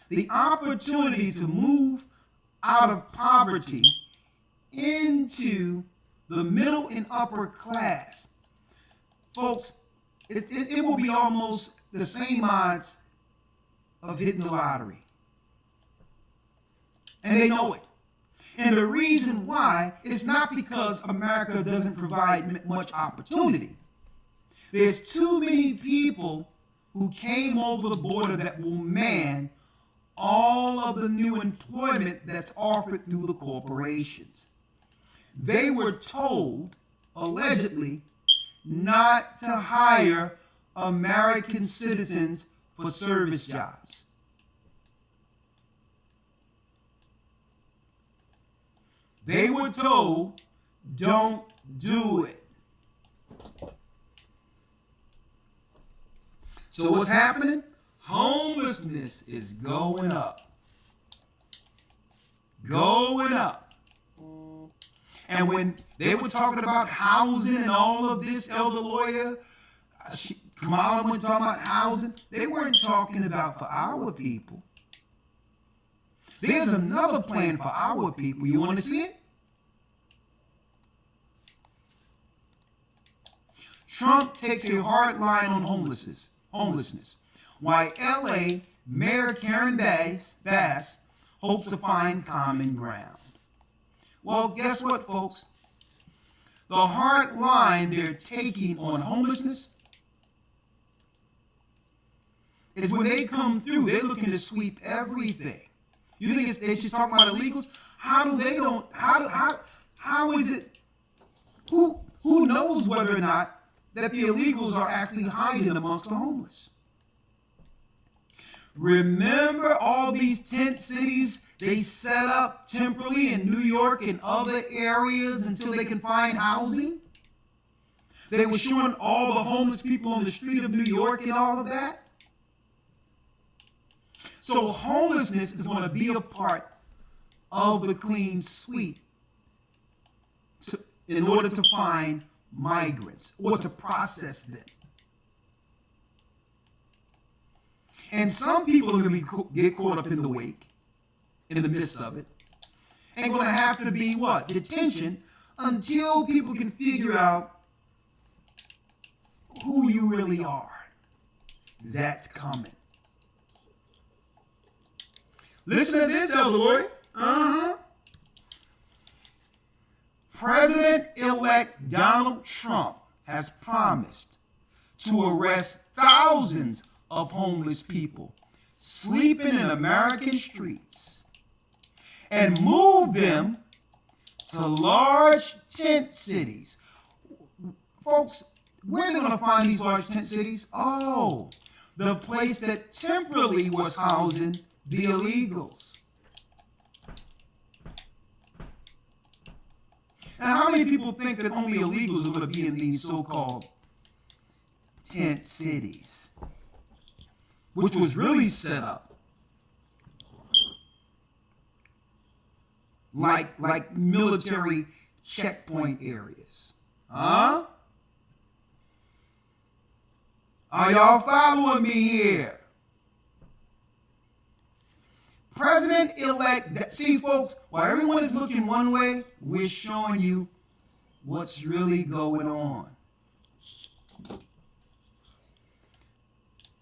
The opportunity to move out of poverty into the middle and upper class, folks, it will be almost the same odds of hitting the lottery. And they know it. And the reason why is not because America doesn't provide much opportunity. There's too many people who came over the border that will man all of the new employment that's offered through the corporations. They were told, allegedly, not to hire American citizens for service jobs. They were told, don't do it. So what's happening? Homelessness is going up. Going up. And when they were talking about housing and all of this, Elder Lawyer, Kamala went talking about housing, they weren't talking about for our people. There's another plan for our people. You want to see it? Trump takes a hard line on homelessness, while LA Mayor Karen Bass hopes to find common ground. Well, guess what, folks? The hard line they're taking on homelessness is when they come through, they're looking to sweep everything. You think they should talk about illegals? How is it, who knows whether or not that the illegals are actually hiding amongst the homeless? Remember all these tent cities they set up temporarily in New York and other areas until they can find housing? They were showing all the homeless people on the street of New York and all of that. So homelessness is going to be a part of the clean sweep in order to find migrants or to process them. And some people are going to get caught up in the wake, in the midst of it, and going to have to be what? Detention until people can figure out who you really are. That's coming. Listen to this, Elder Lawyer. President-elect Donald Trump has promised to arrest thousands of homeless people sleeping in American streets and move them to large tent cities. Folks, where are they going to find these large tent cities? Oh, the place that temporarily was housing the illegals. Now, how many people think that only illegals are going to be in these so-called tent cities, which was really set up like military checkpoint areas? Huh? Are y'all following me here? President-elect, see folks, while everyone is looking one way, we're showing you what's really going on.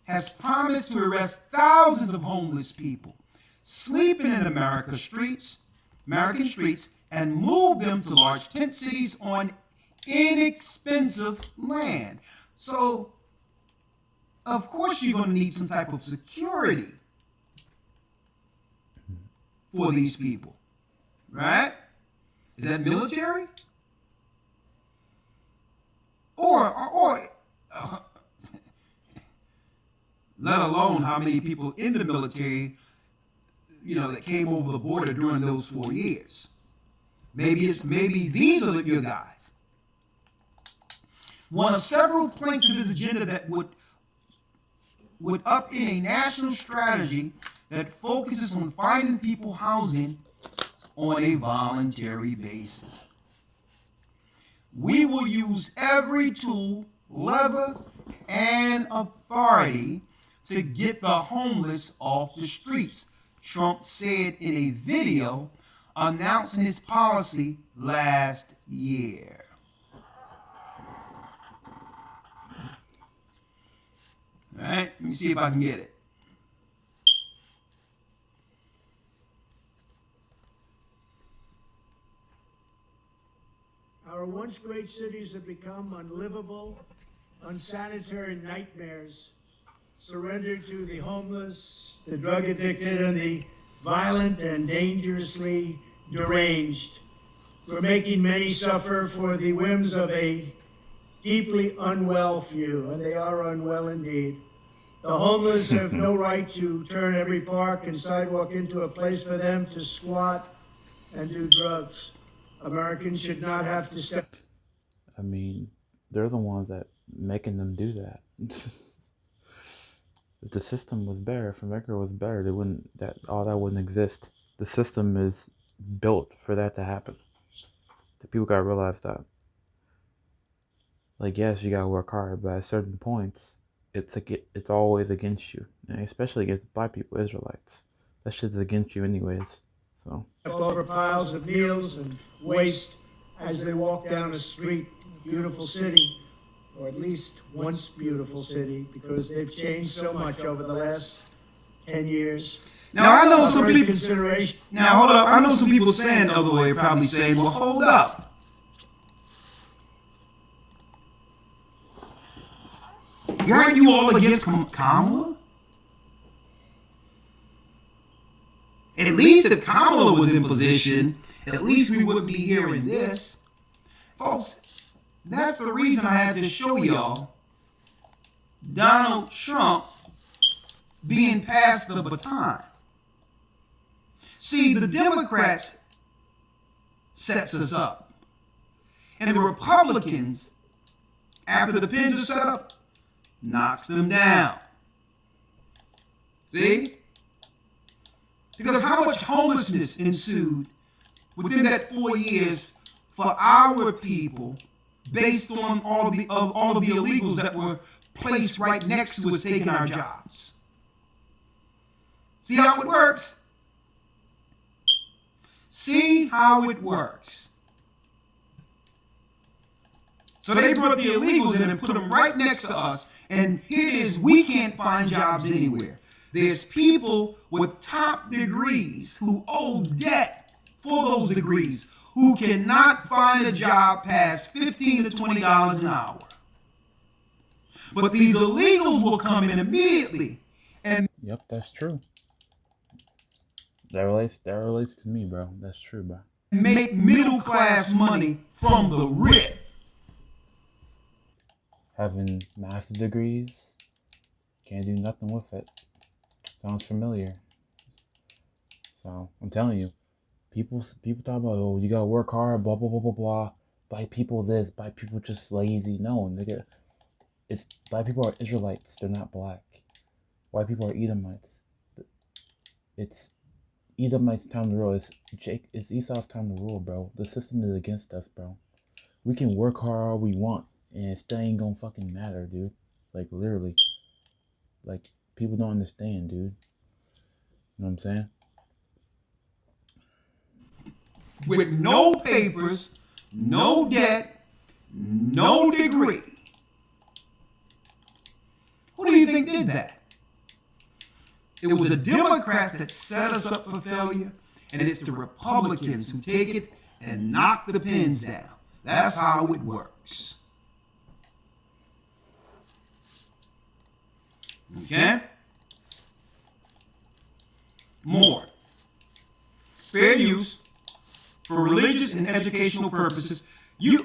Has promised to arrest thousands of homeless people sleeping in American streets, and move them to large tent cities on inexpensive land. So, of course, you're going to need some type of security for these people, right? Is that military? Or let alone how many people in the military that came over the border during those 4 years. Maybe these are your guys. One of several planks of his agenda that would up in a national strategy that focuses on finding people housing on a voluntary basis. We will use every tool, lever, and authority to get the homeless off the streets, Trump said in a video announcing his policy last year. All right, let me see if I can get it. Our once great cities have become unlivable, unsanitary nightmares, surrendered to the homeless, the drug addicted, and the violent and dangerously deranged. We're making many suffer for the whims of a deeply unwell few, and they are unwell indeed. The homeless have no right to turn every park and sidewalk into a place for them to squat and do drugs. Americans should not have to step. I mean, they're the ones that making them do that. If the system was better, if America was better, all that wouldn't exist. The system is built for that to happen. The people gotta realize that. Like, yes, you gotta work hard, but at certain points, it's always against you, and especially against black people, Israelites. That shit's against you anyways. So. Over piles of meals and waste as they walk down a street, beautiful city, or at least once beautiful city, because they've changed so much over the last 10 years. Now I know some people. Now hold up, I know some people saying the other way, probably saying, "Well, hold up. Aren't you all against Kamala? At least if Kamala was in position, at least we wouldn't be hearing this, folks." That's the reason I had to show y'all Donald Trump being passed the baton. See, the Democrats sets us up, and the Republicans, after the pins are set up, knocks them down. See? Because how much homelessness ensued within that 4 years for our people, based on all of the illegals that were placed right next to us taking our jobs. See how it works? See how it works. So they brought the illegals in and put them right next to us, and here it is, we can't find jobs anywhere. There's people with top degrees who owe debt for those degrees, who cannot find a job past $15 to $20 an hour. But these illegals will come in immediately and... Yep, that's true. That relates to me, bro. That's true, bro. Make middle class money from the rip. Having master degrees, can't do nothing with it. Sounds familiar. So, I'm telling you. People talk about, oh, you gotta work hard, blah, blah, blah, blah, blah. Black people this, black people just lazy. No, nigga. Black people are Israelites. They're not black. White people are Edomites. It's Edomites' time to rule. It's Esau's time to rule, bro. The system is against us, bro. We can work hard all we want, and it still ain't gonna fucking matter, dude. Like, literally. Like, people don't understand, dude. You know what I'm saying? With no papers, no debt, no degree. Who do you think did that? It was the Democrats that set us up for failure, and it's the Republicans who take it and knock the pins down. That's how it works. Okay? More. Fair use for religious and educational purposes. We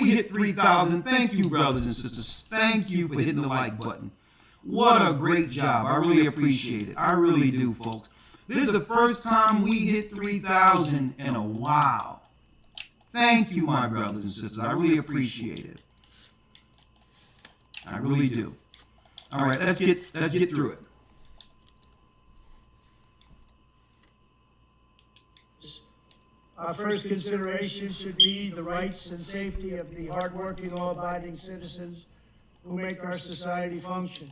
hit 3,000. Thank you, brothers and sisters. Thank you for hitting the like button. What a great job. I really appreciate it. I really do, folks. This is the first time we hit 3,000 in a while. Thank you, my brothers and sisters. I really appreciate it. I really do. All right, let's get through it. Our first consideration should be the rights and safety of the hardworking, law-abiding citizens who make our society function.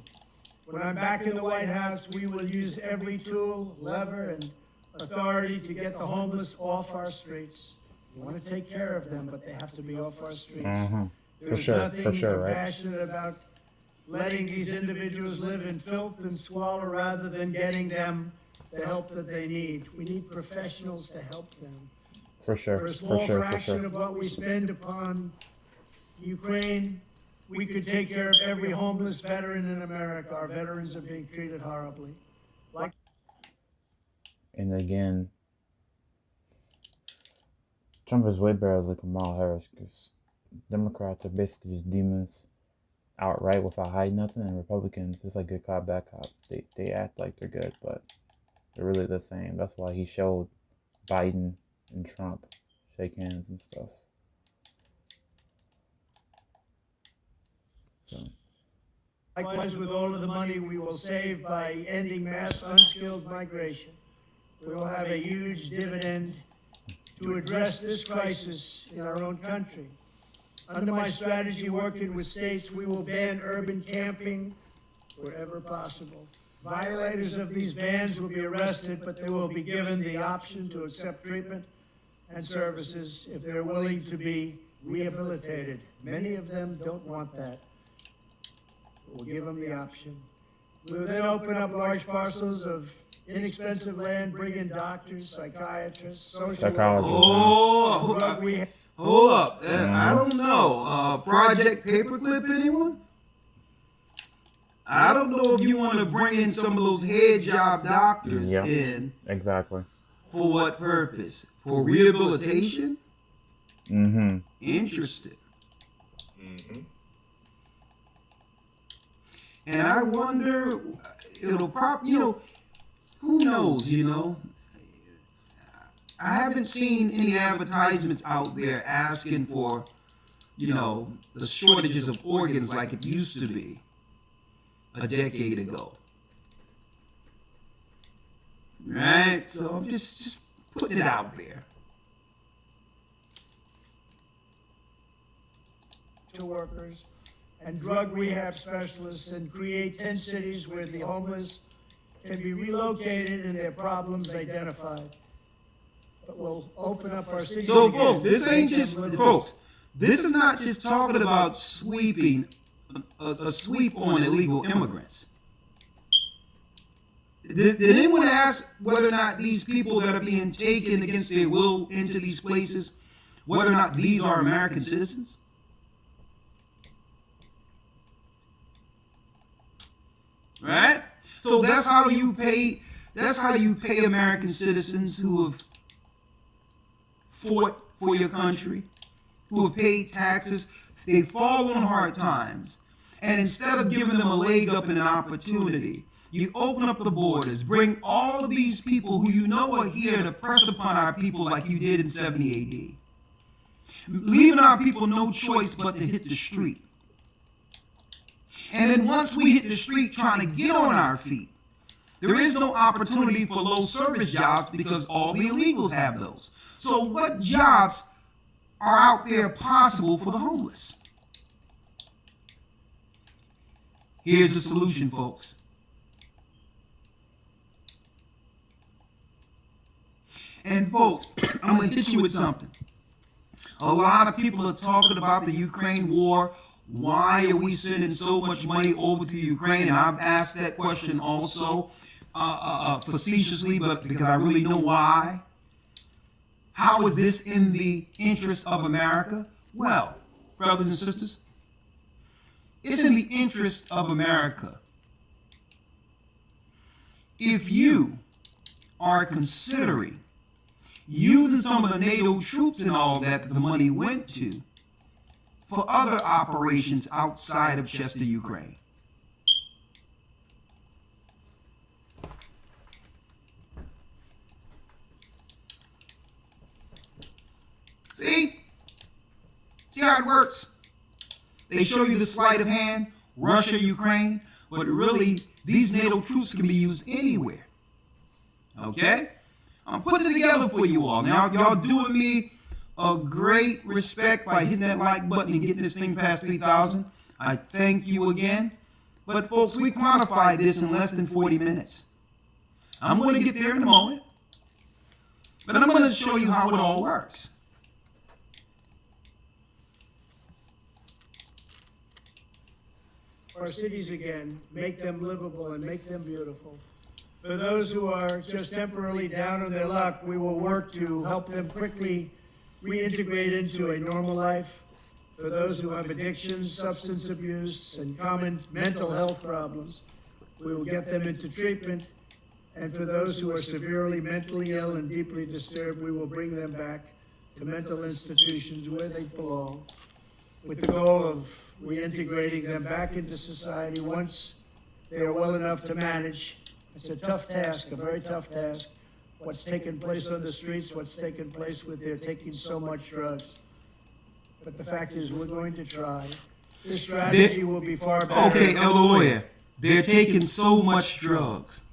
When I'm back in the White House, we will use every tool, lever, and authority to get the homeless off our streets. We want to take care of them, but they have to be off our streets. For sure, right? Compassionate about letting these individuals live in filth and squalor rather than getting them the help that they need. We need professionals to help them. For sure, For a small fraction of what we spend upon Ukraine, we could take care of every homeless veteran in America. Our veterans are being treated horribly. And again, Trump is way better than Kamala Harris because Democrats are basically just demons outright without hiding nothing, and Republicans, it's like good cop, bad cop. They act like they're good, but they're really the same. That's why he showed Biden and Trump shake hands and stuff. So. Likewise, with all of the money we will save by ending mass unskilled migration, we will have a huge dividend to address this crisis in our own country. Under my strategy, working with states, we will ban urban camping wherever possible. Violators of these bans will be arrested, but they will be given the option to accept treatment and services if they're willing to be rehabilitated. Many of them don't want that. We'll give them the option. We will then open up large parcels of inexpensive land, bring in doctors, psychiatrists, social workers. Hold up. I don't know. Project Paperclip, anyone? I don't know if you want to bring in some of those head job doctors in. Exactly. For what purpose? For rehabilitation? Mm-hmm. Interesting. Mm-hmm. And I wonder, it'll probably, who knows, I haven't seen any advertisements out there asking for, the shortages of organs like it used to be a decade ago. Right? So I'm just putting it out there. Workers and drug rehab specialists and create 10 cities where the homeless can be relocated and their problems identified. But we'll open up our cities. So, folks, this is not just talking about sweeping a sweep on illegal immigrants. Did anyone ask whether or not these people that are being taken against their will into these places, whether or not these are American citizens? Right? So that's how you pay American citizens who have fought for your country, who have paid taxes. They fall on hard times. And instead of giving them a leg up and an opportunity, you open up the borders, bring all of these people who are here to press upon our people like you did in 70 AD. Leaving our people no choice but to hit the street. And then once we hit the street trying to get on our feet, there is no opportunity for low service jobs because all the illegals have those. So what jobs are out there possible for the homeless? Here's the solution, folks. And folks, I'm going to hit you with something. A lot of people are talking about the Ukraine war. Why are we sending so much money over to Ukraine? And I've asked that question also facetiously, but because I really know why. How is this in the interest of America? Well, brothers and sisters, it's in the interest of America. If you are considering using some of the NATO troops and all that the money went to for other operations outside of Chester, Ukraine. They show you the sleight of hand, Russia, Ukraine, but really, these NATO troops can be used anywhere. Okay? I'm putting it together for you all. Now, y'all doing me a great respect by hitting that like button and getting this thing past 3,000. I thank you again. But folks, we quantified this in less than 40 minutes. I'm going to get there in a moment. But I'm going to show you how it all works. Our cities again, make them livable and make them beautiful. For those who are just temporarily down on their luck, we will work to help them quickly reintegrate into a normal life. For those who have addictions, substance abuse, and common mental health problems, we will get them into treatment. And for those who are severely mentally ill and deeply disturbed, we will bring them back to mental institutions where they belong, with the goal of reintegrating them back into society once they are well enough to manage. It's a tough task, a very tough task. What's taken place on the streets, what's taken place with their taking so much drugs. But the fact is, we're going to try. This strategy will be far better. Okay, Elder Lawyer, they're taking so much drugs.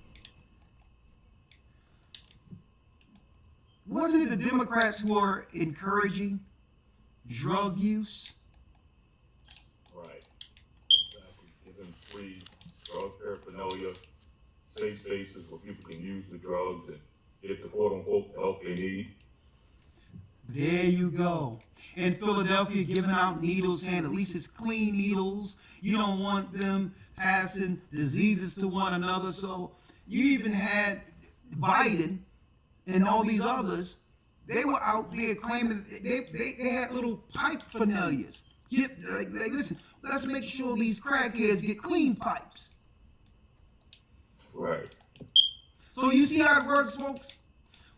Wasn't it the Democrats who are encouraging drug use? Right. Exactly. Give them free drug paraphernalia, safe spaces where people can use the drugs and get the quote-unquote help they need. There you go. In Philadelphia, giving out needles, saying at least it's clean needles. You don't want them passing diseases to one another. So you even had Biden and all these others. They were out there claiming they had little pipe familiars. Listen, let's make sure these crackheads get clean pipes. Right. So you see how it works, folks?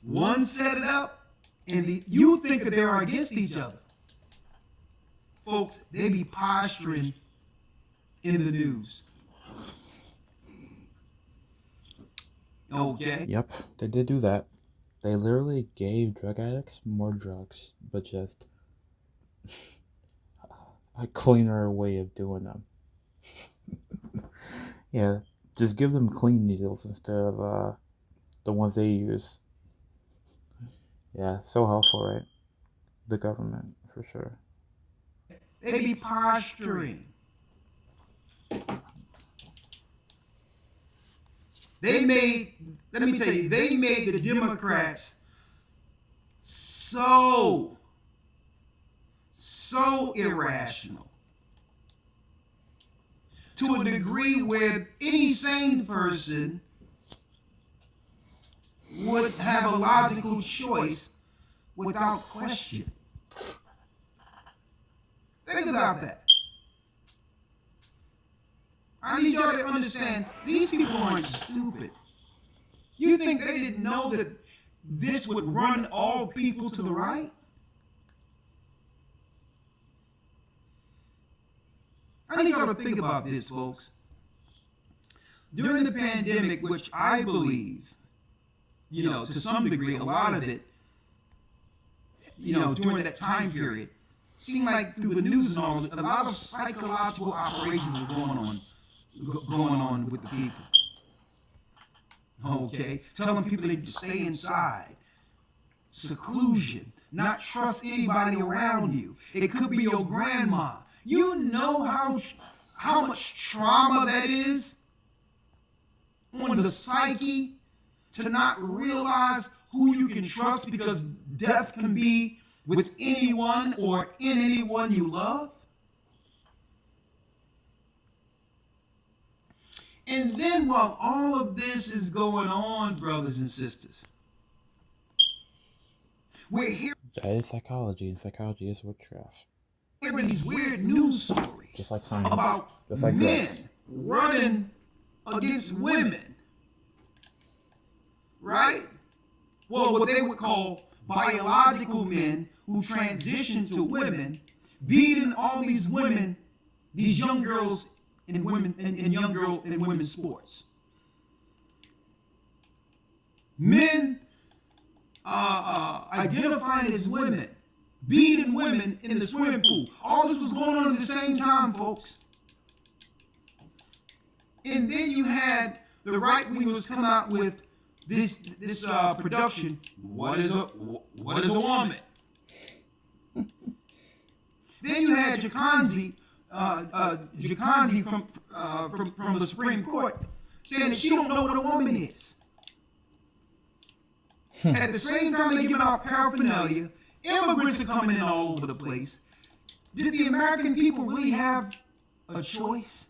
One set it up, and you think that they are against each other. Folks, they be posturing in the news. Okay? Yep, they did do that. They literally gave drug addicts more drugs, but just a cleaner way of doing them. Yeah, just give them clean needles instead of the ones they use. Yeah, so helpful, right? The government, for sure. They be posturing. Let me tell you, they made the Democrats so irrational to a degree where any sane person would have a logical choice without question. Think about that. I need y'all to understand, these people aren't stupid. You think they didn't know that this would run all people to the right? I need y'all to think about this, folks. During the pandemic, which I believe, to some degree, a lot of it, during that time period, seemed like through the news and all, a lot of psychological operations were going on with the people. Okay? Telling people to stay inside. Seclusion. Not trust anybody around you. It could be your grandma. You know how much trauma that is on the psyche to not realize who you can trust because death can be with anyone or in anyone you love. And then while all of this is going on, brothers and sisters, we're hearing That is psychology, and psychology is witchcraft. these weird news stories Just like science. about Just like men drugs. running against women, right? Well, what they would call biological men who transition to women, beating all these women, these young girls in women's sports. Men identifying as women, beating women in the swimming pool. All this was going on at the same time, folks. And then you had the right wingers come out with this production. What is a woman? Then you had Jaconzi from the Supreme Court saying that she don't know what a woman is. At the same time, they're giving out paraphernalia. Immigrants are coming in all over the place. Did the American people really have a choice?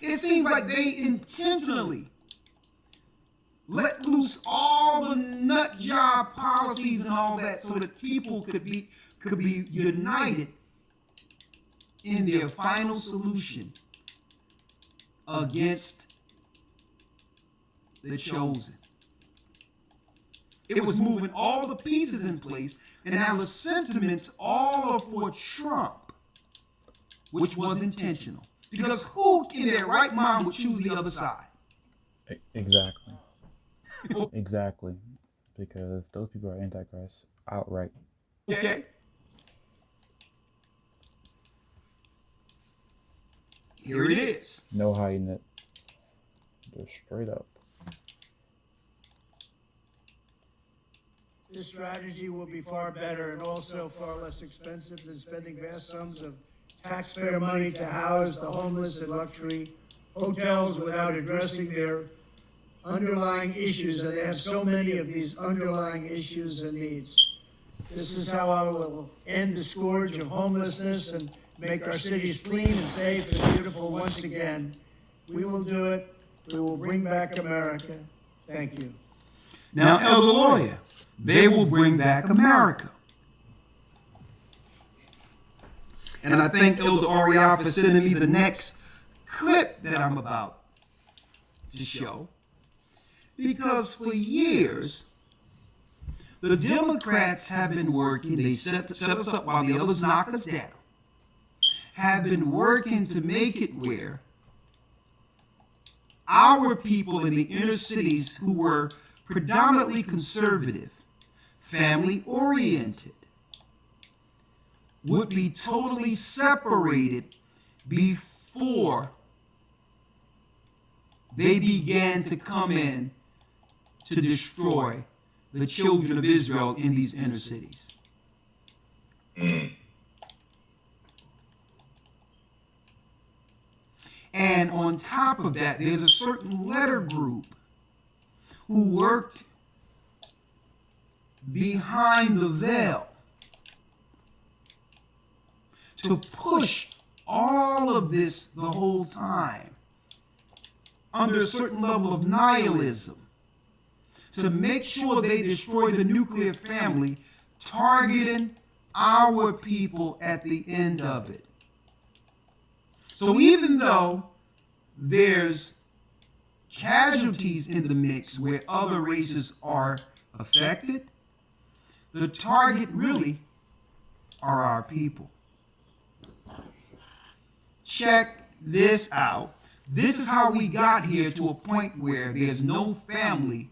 It seems like they intentionally let loose all the nut job policies and all that so that people could be united in their final solution against the chosen. It was moving all the pieces in place, and now the sentiments all are for Trump, which was intentional. Because who in their right mind would choose the other side? Exactly. Exactly. Because those people are antichrist outright. Okay. Here it is. No hiding it. They're straight up. This strategy will be far better and also far less expensive than spending vast sums of taxpayer money to house the homeless in luxury hotels without addressing their underlying issues. And they have so many of these underlying issues and needs. This is how I will end the scourge of homelessness and make our cities clean and safe and beautiful once again. We will do it. We will bring back America. Thank you. Now, Elder Lawyer, they will bring back America. And I thank Elder Ariel for sending me the next clip that I'm about to show. Because for years, the Democrats have been working, they set us up while the others knock us down, have been working to make it where our people in the inner cities who were predominantly conservative, family-oriented, would be totally separated before they began to come in to destroy the children of Israel in these inner cities. And on top of that, there's a certain letter group who worked behind the veil to push all of this the whole time under a certain level of nihilism to make sure they destroy the nuclear family, targeting our people at the end of it. So even though there's casualties in the mix where other races are affected, the target really are our people. Check this out. This is how we got here to a point where there's no family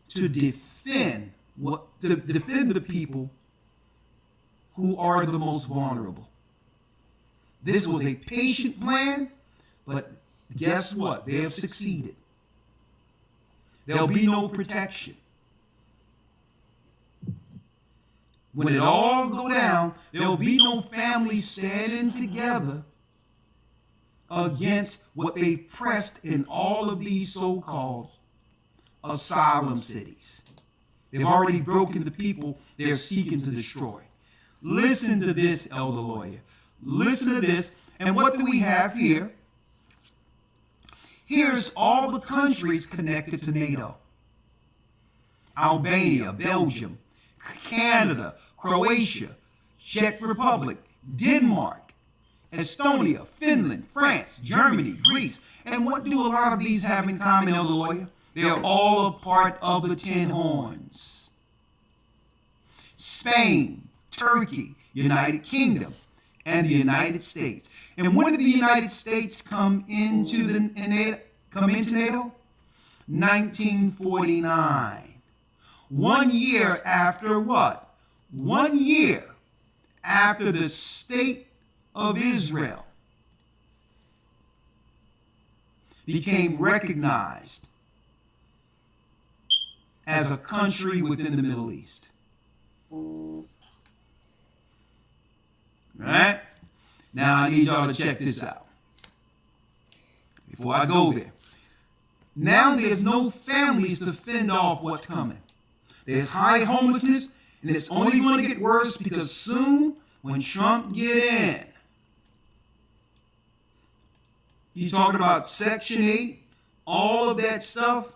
to defend the people who are the most vulnerable. This was a patient plan, but guess what? They have succeeded. There'll be no protection. When it all go down, there'll be no family standing together against what they pressed in all of these so-called asylum cities. They've already broken the people they're seeking to destroy. Listen to this, Elder Lawyer. Listen to this. And what do we have here? Here's all the countries connected to NATO. Albania, Belgium, Canada, Croatia, Czech Republic, Denmark, Estonia, Finland, France, Germany, Greece. And what do a lot of these have in common, Elder Lawyer? They're all a part of the 10 horns. Spain, Turkey, United Kingdom, and the United States. And when did the United States come into NATO? 1949. 1 year after what? 1 year after the state of Israel became recognized as a country within the Middle East. All right? Now I need y'all to check this out before I go there. Now there's no families to fend off what's coming. There's high homelessness, and it's only going to get worse because soon, when Trump get in, you talking about Section 8, all of that stuff.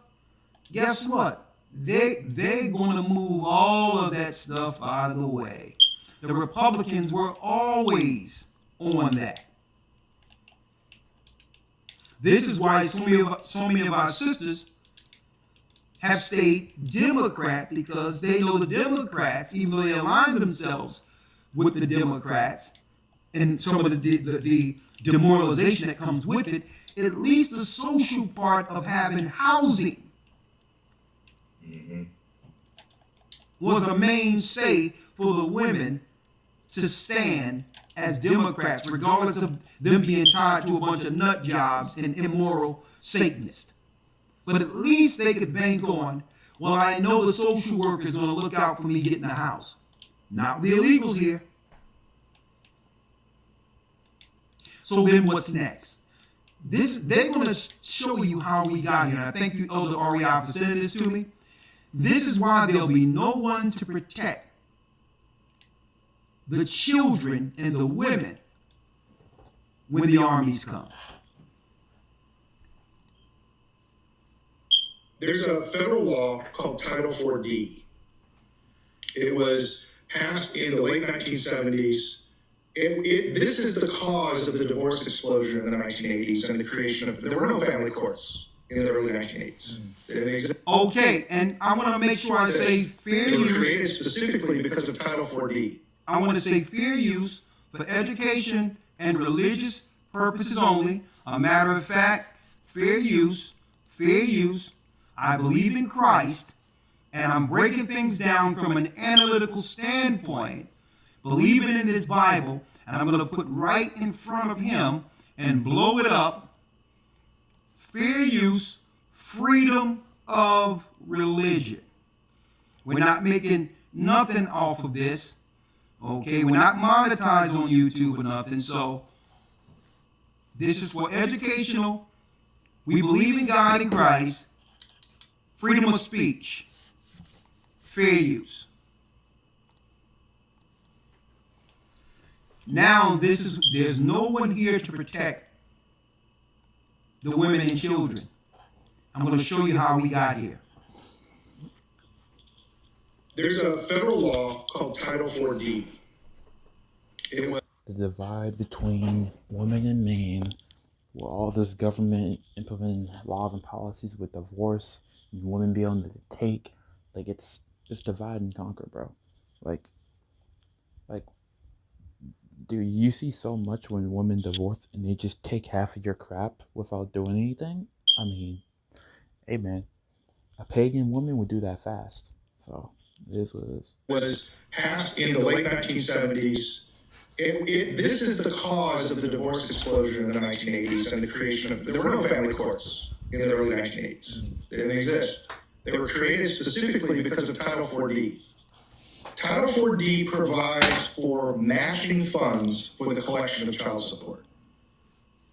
Guess what? They're going to move all of that stuff out of the way. The Republicans were always on that. This is why so many of our sisters have stayed Democrat, because they know the Democrats, even though they align themselves with the Democrats and some of the demoralization that comes with it, at least the social part of having housing was a mainstay for the women to stand as Democrats, regardless of them being tied to a bunch of nut jobs and immoral Satanists. But at least they could bank on, well, I know the social worker is going to look out for me getting a house. Not the illegals here. So then what's next? They're going to show you how we got here. And I thank you, Elder REI, for sending this to me. This is why there'll be no one to protect the children and the women when the armies come. There's a federal law called Title 4D. It was passed in the late 1970s. This is the cause of the divorce explosion in the 1980s and the creation of, there were no family courts in the early 1980s. Okay, and I want to make sure I say fair use. They were created specifically because of Title 4D. I want to say fair use for education and religious purposes only. A matter of fact, fair use. I believe in Christ, and I'm breaking things down from an analytical standpoint, believing in his Bible, and I'm going to put right in front of him and blow it up. Fair use, freedom of religion. We're not making nothing off of this. Okay, we're not monetized on YouTube or nothing. So this is for educational. We believe in God and Christ. Freedom of speech. Fair use. Now there's no one here to protect the women and children. I'm going to show you how we got here. There's a federal law called Title 4D. The divide between women and men, where all this government implementing laws and policies with divorce, and women being able to take, like it's divide and conquer, bro. Like, dude, you see so much when women divorce and they just take half of your crap without doing anything. I mean, hey man, a pagan woman would do that fast. So it is what it is. Was passed in the late 1970s. This is the cause of the divorce explosion in the 1980s and the creation of, there were no family courts in the early 1980s. They didn't exist. They were created specifically because of Title 4D. Title 4D provides for matching funds for the collection of child support.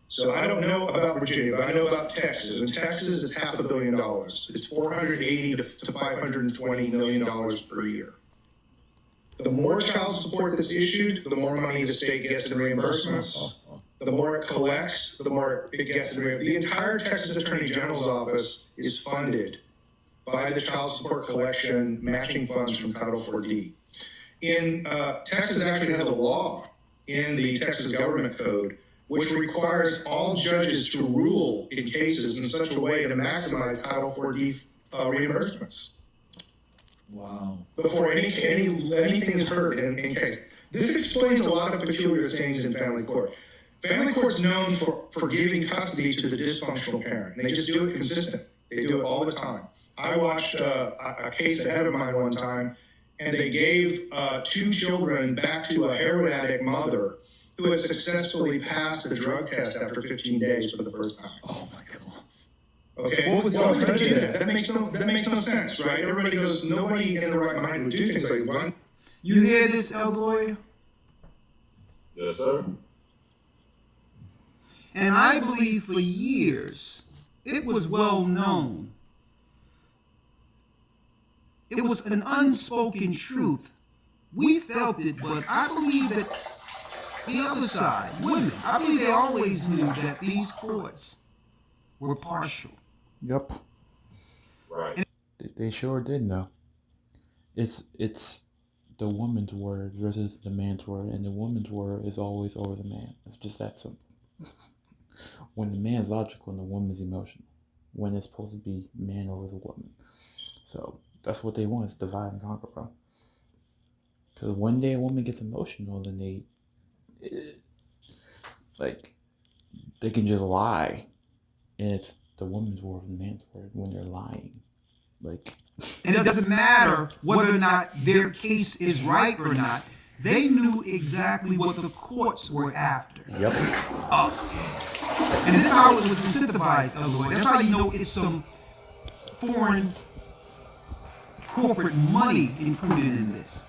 So I don't know about Virginia, but I know about Texas. In Texas, it's $500 million. It's $480 to $520 million per year. The more child support that's issued, the more money the state gets in reimbursements. The more it collects, the more it gets in reimbursements. The entire Texas Attorney General's office is funded by the child support collection matching funds from Title 4D. Texas actually has a law in the Texas Government Code which requires all judges to rule in cases in such a way to maximize Title 4D reimbursements. Wow. Before anything is heard in case. This explains a lot of peculiar things in family court. Family court's known for giving custody to the dysfunctional parent, and they just do it consistently. They do it all the time. I watched a case ahead of mine one time, and they gave 2 children back to a heroin addict mother who had successfully passed the drug test after 15 days for the first time. Oh my God. Okay, what was going to do that? That makes no sense, right? Everybody goes, nobody in the right mind would do things like that. You hear this, elder lawyer? Yes, sir. And I believe for years it was well known. It was an unspoken truth. We felt it, but I believe that the other side, women, I believe they always knew that these courts were partial. Yep. Right. They sure did know. It's the woman's word versus the man's word, and the woman's word is always over the man. It's just that simple. When the man's logical and the woman's emotional, when it's supposed to be man over the woman. So that's what they want, is divide and conquer, bro. Because one day a woman gets emotional, then they can just lie, and it's the woman's word and the man's word when they're lying. And it doesn't matter whether or not their case is right or not. They knew exactly what the courts were after. Yep. Us. And this is how it was incentivized, otherwise. That's how you know it's some foreign corporate money included in this.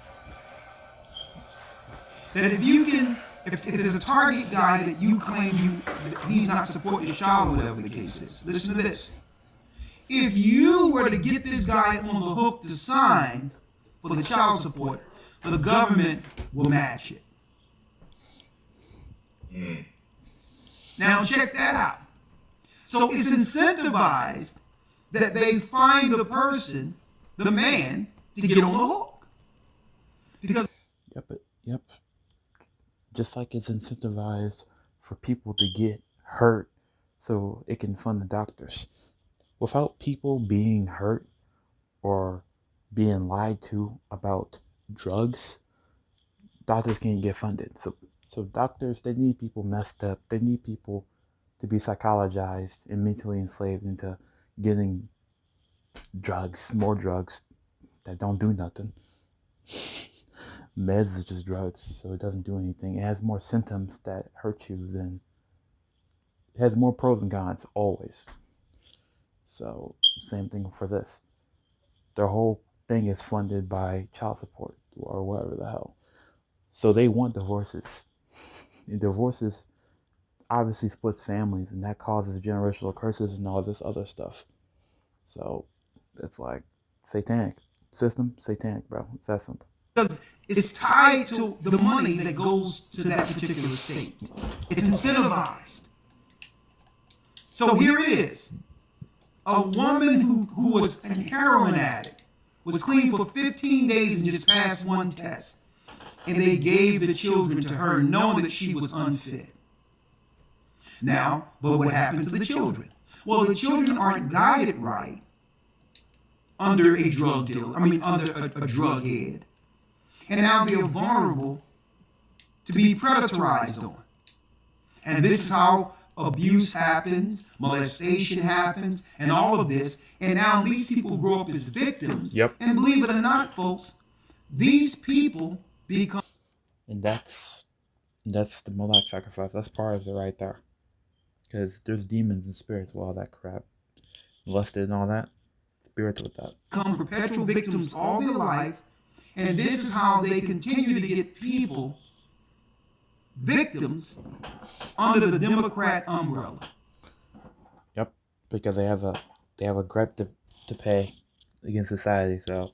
That if there's a target guy that you claim he's not supporting your child or whatever the case is, listen to this. If you were to get this guy on the hook to sign for the child support, the government will match it. Now check that out. So it's incentivized that they find the person, the man, to get on the hook. Because Yep. Just like it's incentivized for people to get hurt so it can fund the doctors. Without people being hurt or being lied to about drugs, doctors can't get funded. So doctors, they need people messed up. They need people to be psychologized and mentally enslaved into getting drugs, more drugs that don't do nothing. Meds is just drugs, so it doesn't do anything. It has more symptoms that hurt you than... It has more pros and cons, always. So, same thing for this. Their whole thing is funded by child support or whatever the hell. So they want divorces. And divorces obviously splits families, and that causes generational curses and all this other stuff. So it's like satanic system, satanic, bro. It's that simple. Because it's tied to the money that goes to that particular state. It's incentivized. So here it is. A woman who was a heroin addict was clean for 15 days and just passed one test. And they gave the children to her knowing that she was unfit. Now, but what happens to the children? Well, the children aren't guided right under a drug dealer. Under a drug head. And now they're vulnerable to be predatorized on. And this is how abuse happens, molestation happens, and all of this. And now these people grow up as victims. Yep. And believe it or not, folks, these people become... And that's the Moloch sacrifice. That's part of it right there. Because there's demons and spirits with all that crap. Lusted and all that. Spirits with that. Become perpetual victims all their life. And this is how they continue to get people victims under the Democrat umbrella. Yep, because they have a gripe to pay against society, so,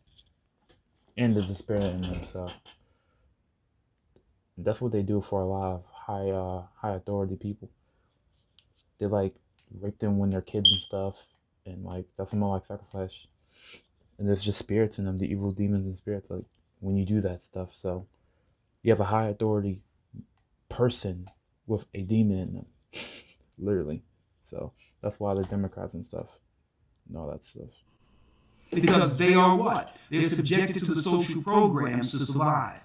and there's a spirit in them, so that's what they do for a lot of high authority people. They rape them when they're kids and stuff, and that's more like sacrifice. And there's just spirits in them, the evil demons and spirits, when you do that stuff. So you have a high authority person with a demon in them, literally. So that's why they're Democrats and stuff, and all that stuff. Because they are what? They're subjected to the social programs to survive.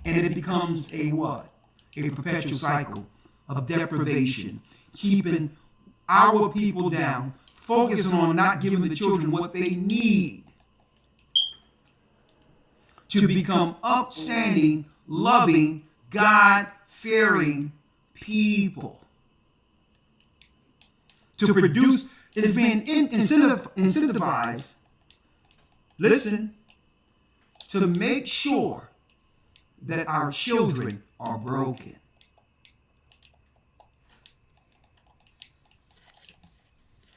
And it becomes a what? A perpetual cycle of deprivation, keeping our people down, focusing on not giving the children what they need to become upstanding, loving, God-fearing people. To produce is being incentivized, listen, to make sure that our children are broken.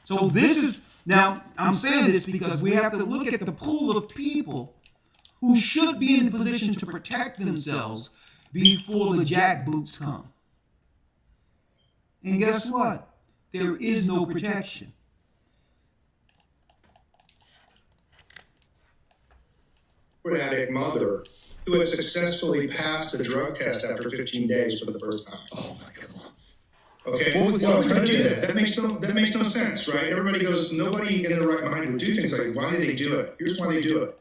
So this is, now I'm saying this because we have to look at the pool of people who should be in a position to protect themselves before the jackboots come. And guess what? There is no protection. Addict mother who had successfully passed the drug test after 15 days for the first time. Oh my God. Okay, why would they do that? That makes no sense, right? Everybody goes, nobody in their right mind would do things like, why do they do it? Here's why they do it.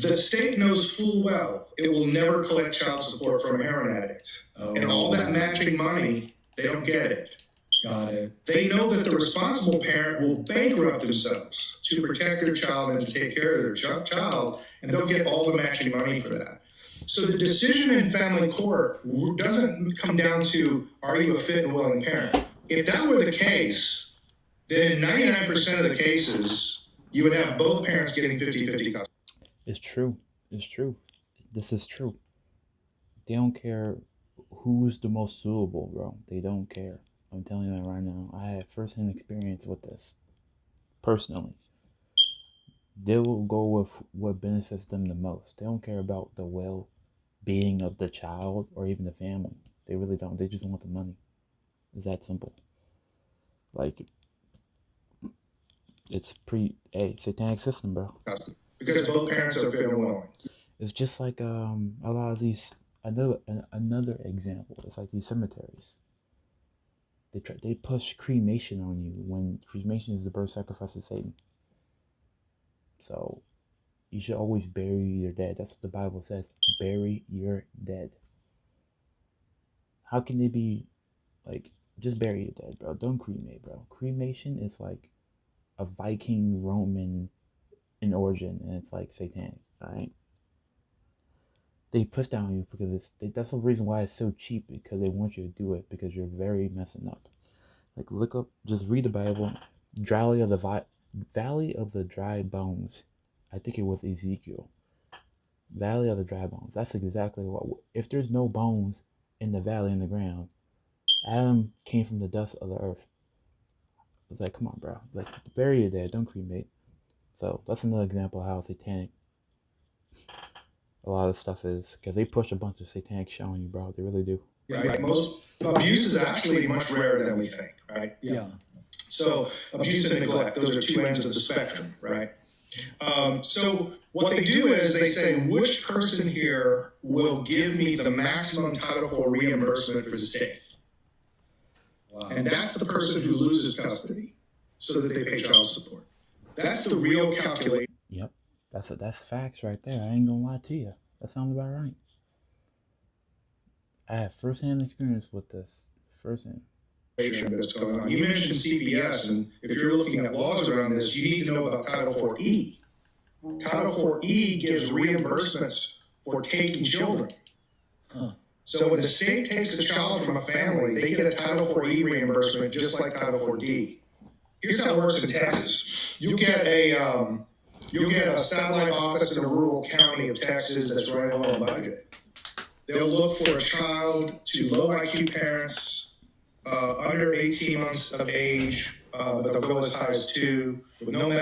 The state knows full well it will never collect child support from a heroin addict. And all that matching money, they don't get it. Got it. They know that the responsible parent will bankrupt themselves to protect their child and to take care of their child, and they'll get all the matching money for that. So the decision in family court doesn't come down to, are you a fit and willing parent? If that were the case, then in 99% of the cases, you would have both parents getting 50-50 custody. It's true. It's true. This is true. They don't care who's the most suitable, bro. They don't care. I'm telling you that right now. I had first-hand experience with this, personally. They will go with what benefits them the most. They don't care about the well-being of the child or even the family. They really don't. They just want the money. It's that simple. Like, it's satanic system, bro. Because both parents are fit and willing. It's just like a lot of these. Another example. It's like these cemeteries. They push cremation on you when cremation is the birth sacrifice of Satan. So you should always bury your dead. That's what the Bible says. Bury your dead. How can they be like, just bury your dead, bro? Don't cremate, bro. Cremation is like a Viking Roman in origin, and it's like satanic, alright? They push down on you because that's the reason why it's so cheap, because they want you to do it because you're very messing up. Like, look up, just read the Bible. Valley of the Dry Bones. I think it was Ezekiel. Valley of the Dry Bones. That's exactly what. If there's no bones in the valley in the ground, Adam came from the dust of the earth. It's like, come on, bro. Like, bury your dead. Don't cremate. So that's another example of how satanic a lot of stuff is, because they push a bunch of satanic shit on you, bro. They really do. Right. Most abuse is actually much rarer than we think, right? Yeah. So abuse and neglect, those are two ends of the spectrum, right? So what they do is they say, which person here will give me the maximum Title IV reimbursement for the state? Wow. And that's the person who loses custody so that they pay child support. That's the real calculation. Yep. That's facts right there. I ain't gonna lie to you. That sounds about right. I have first-hand experience with this. Firsthand. That's going on. You mentioned CPS, and if you're looking at laws around this, you need to know about Title IV-E. Title IV-E gives reimbursements for taking children. So when the state takes a child from a family, they get a Title IV-E reimbursement just like Title IV-D. Here's how it works in Texas. You get a satellite office in a rural county of Texas that's running low on budget. They'll look for a child to low IQ parents, under 18 months of age, but they'll go as high as 2, with no medical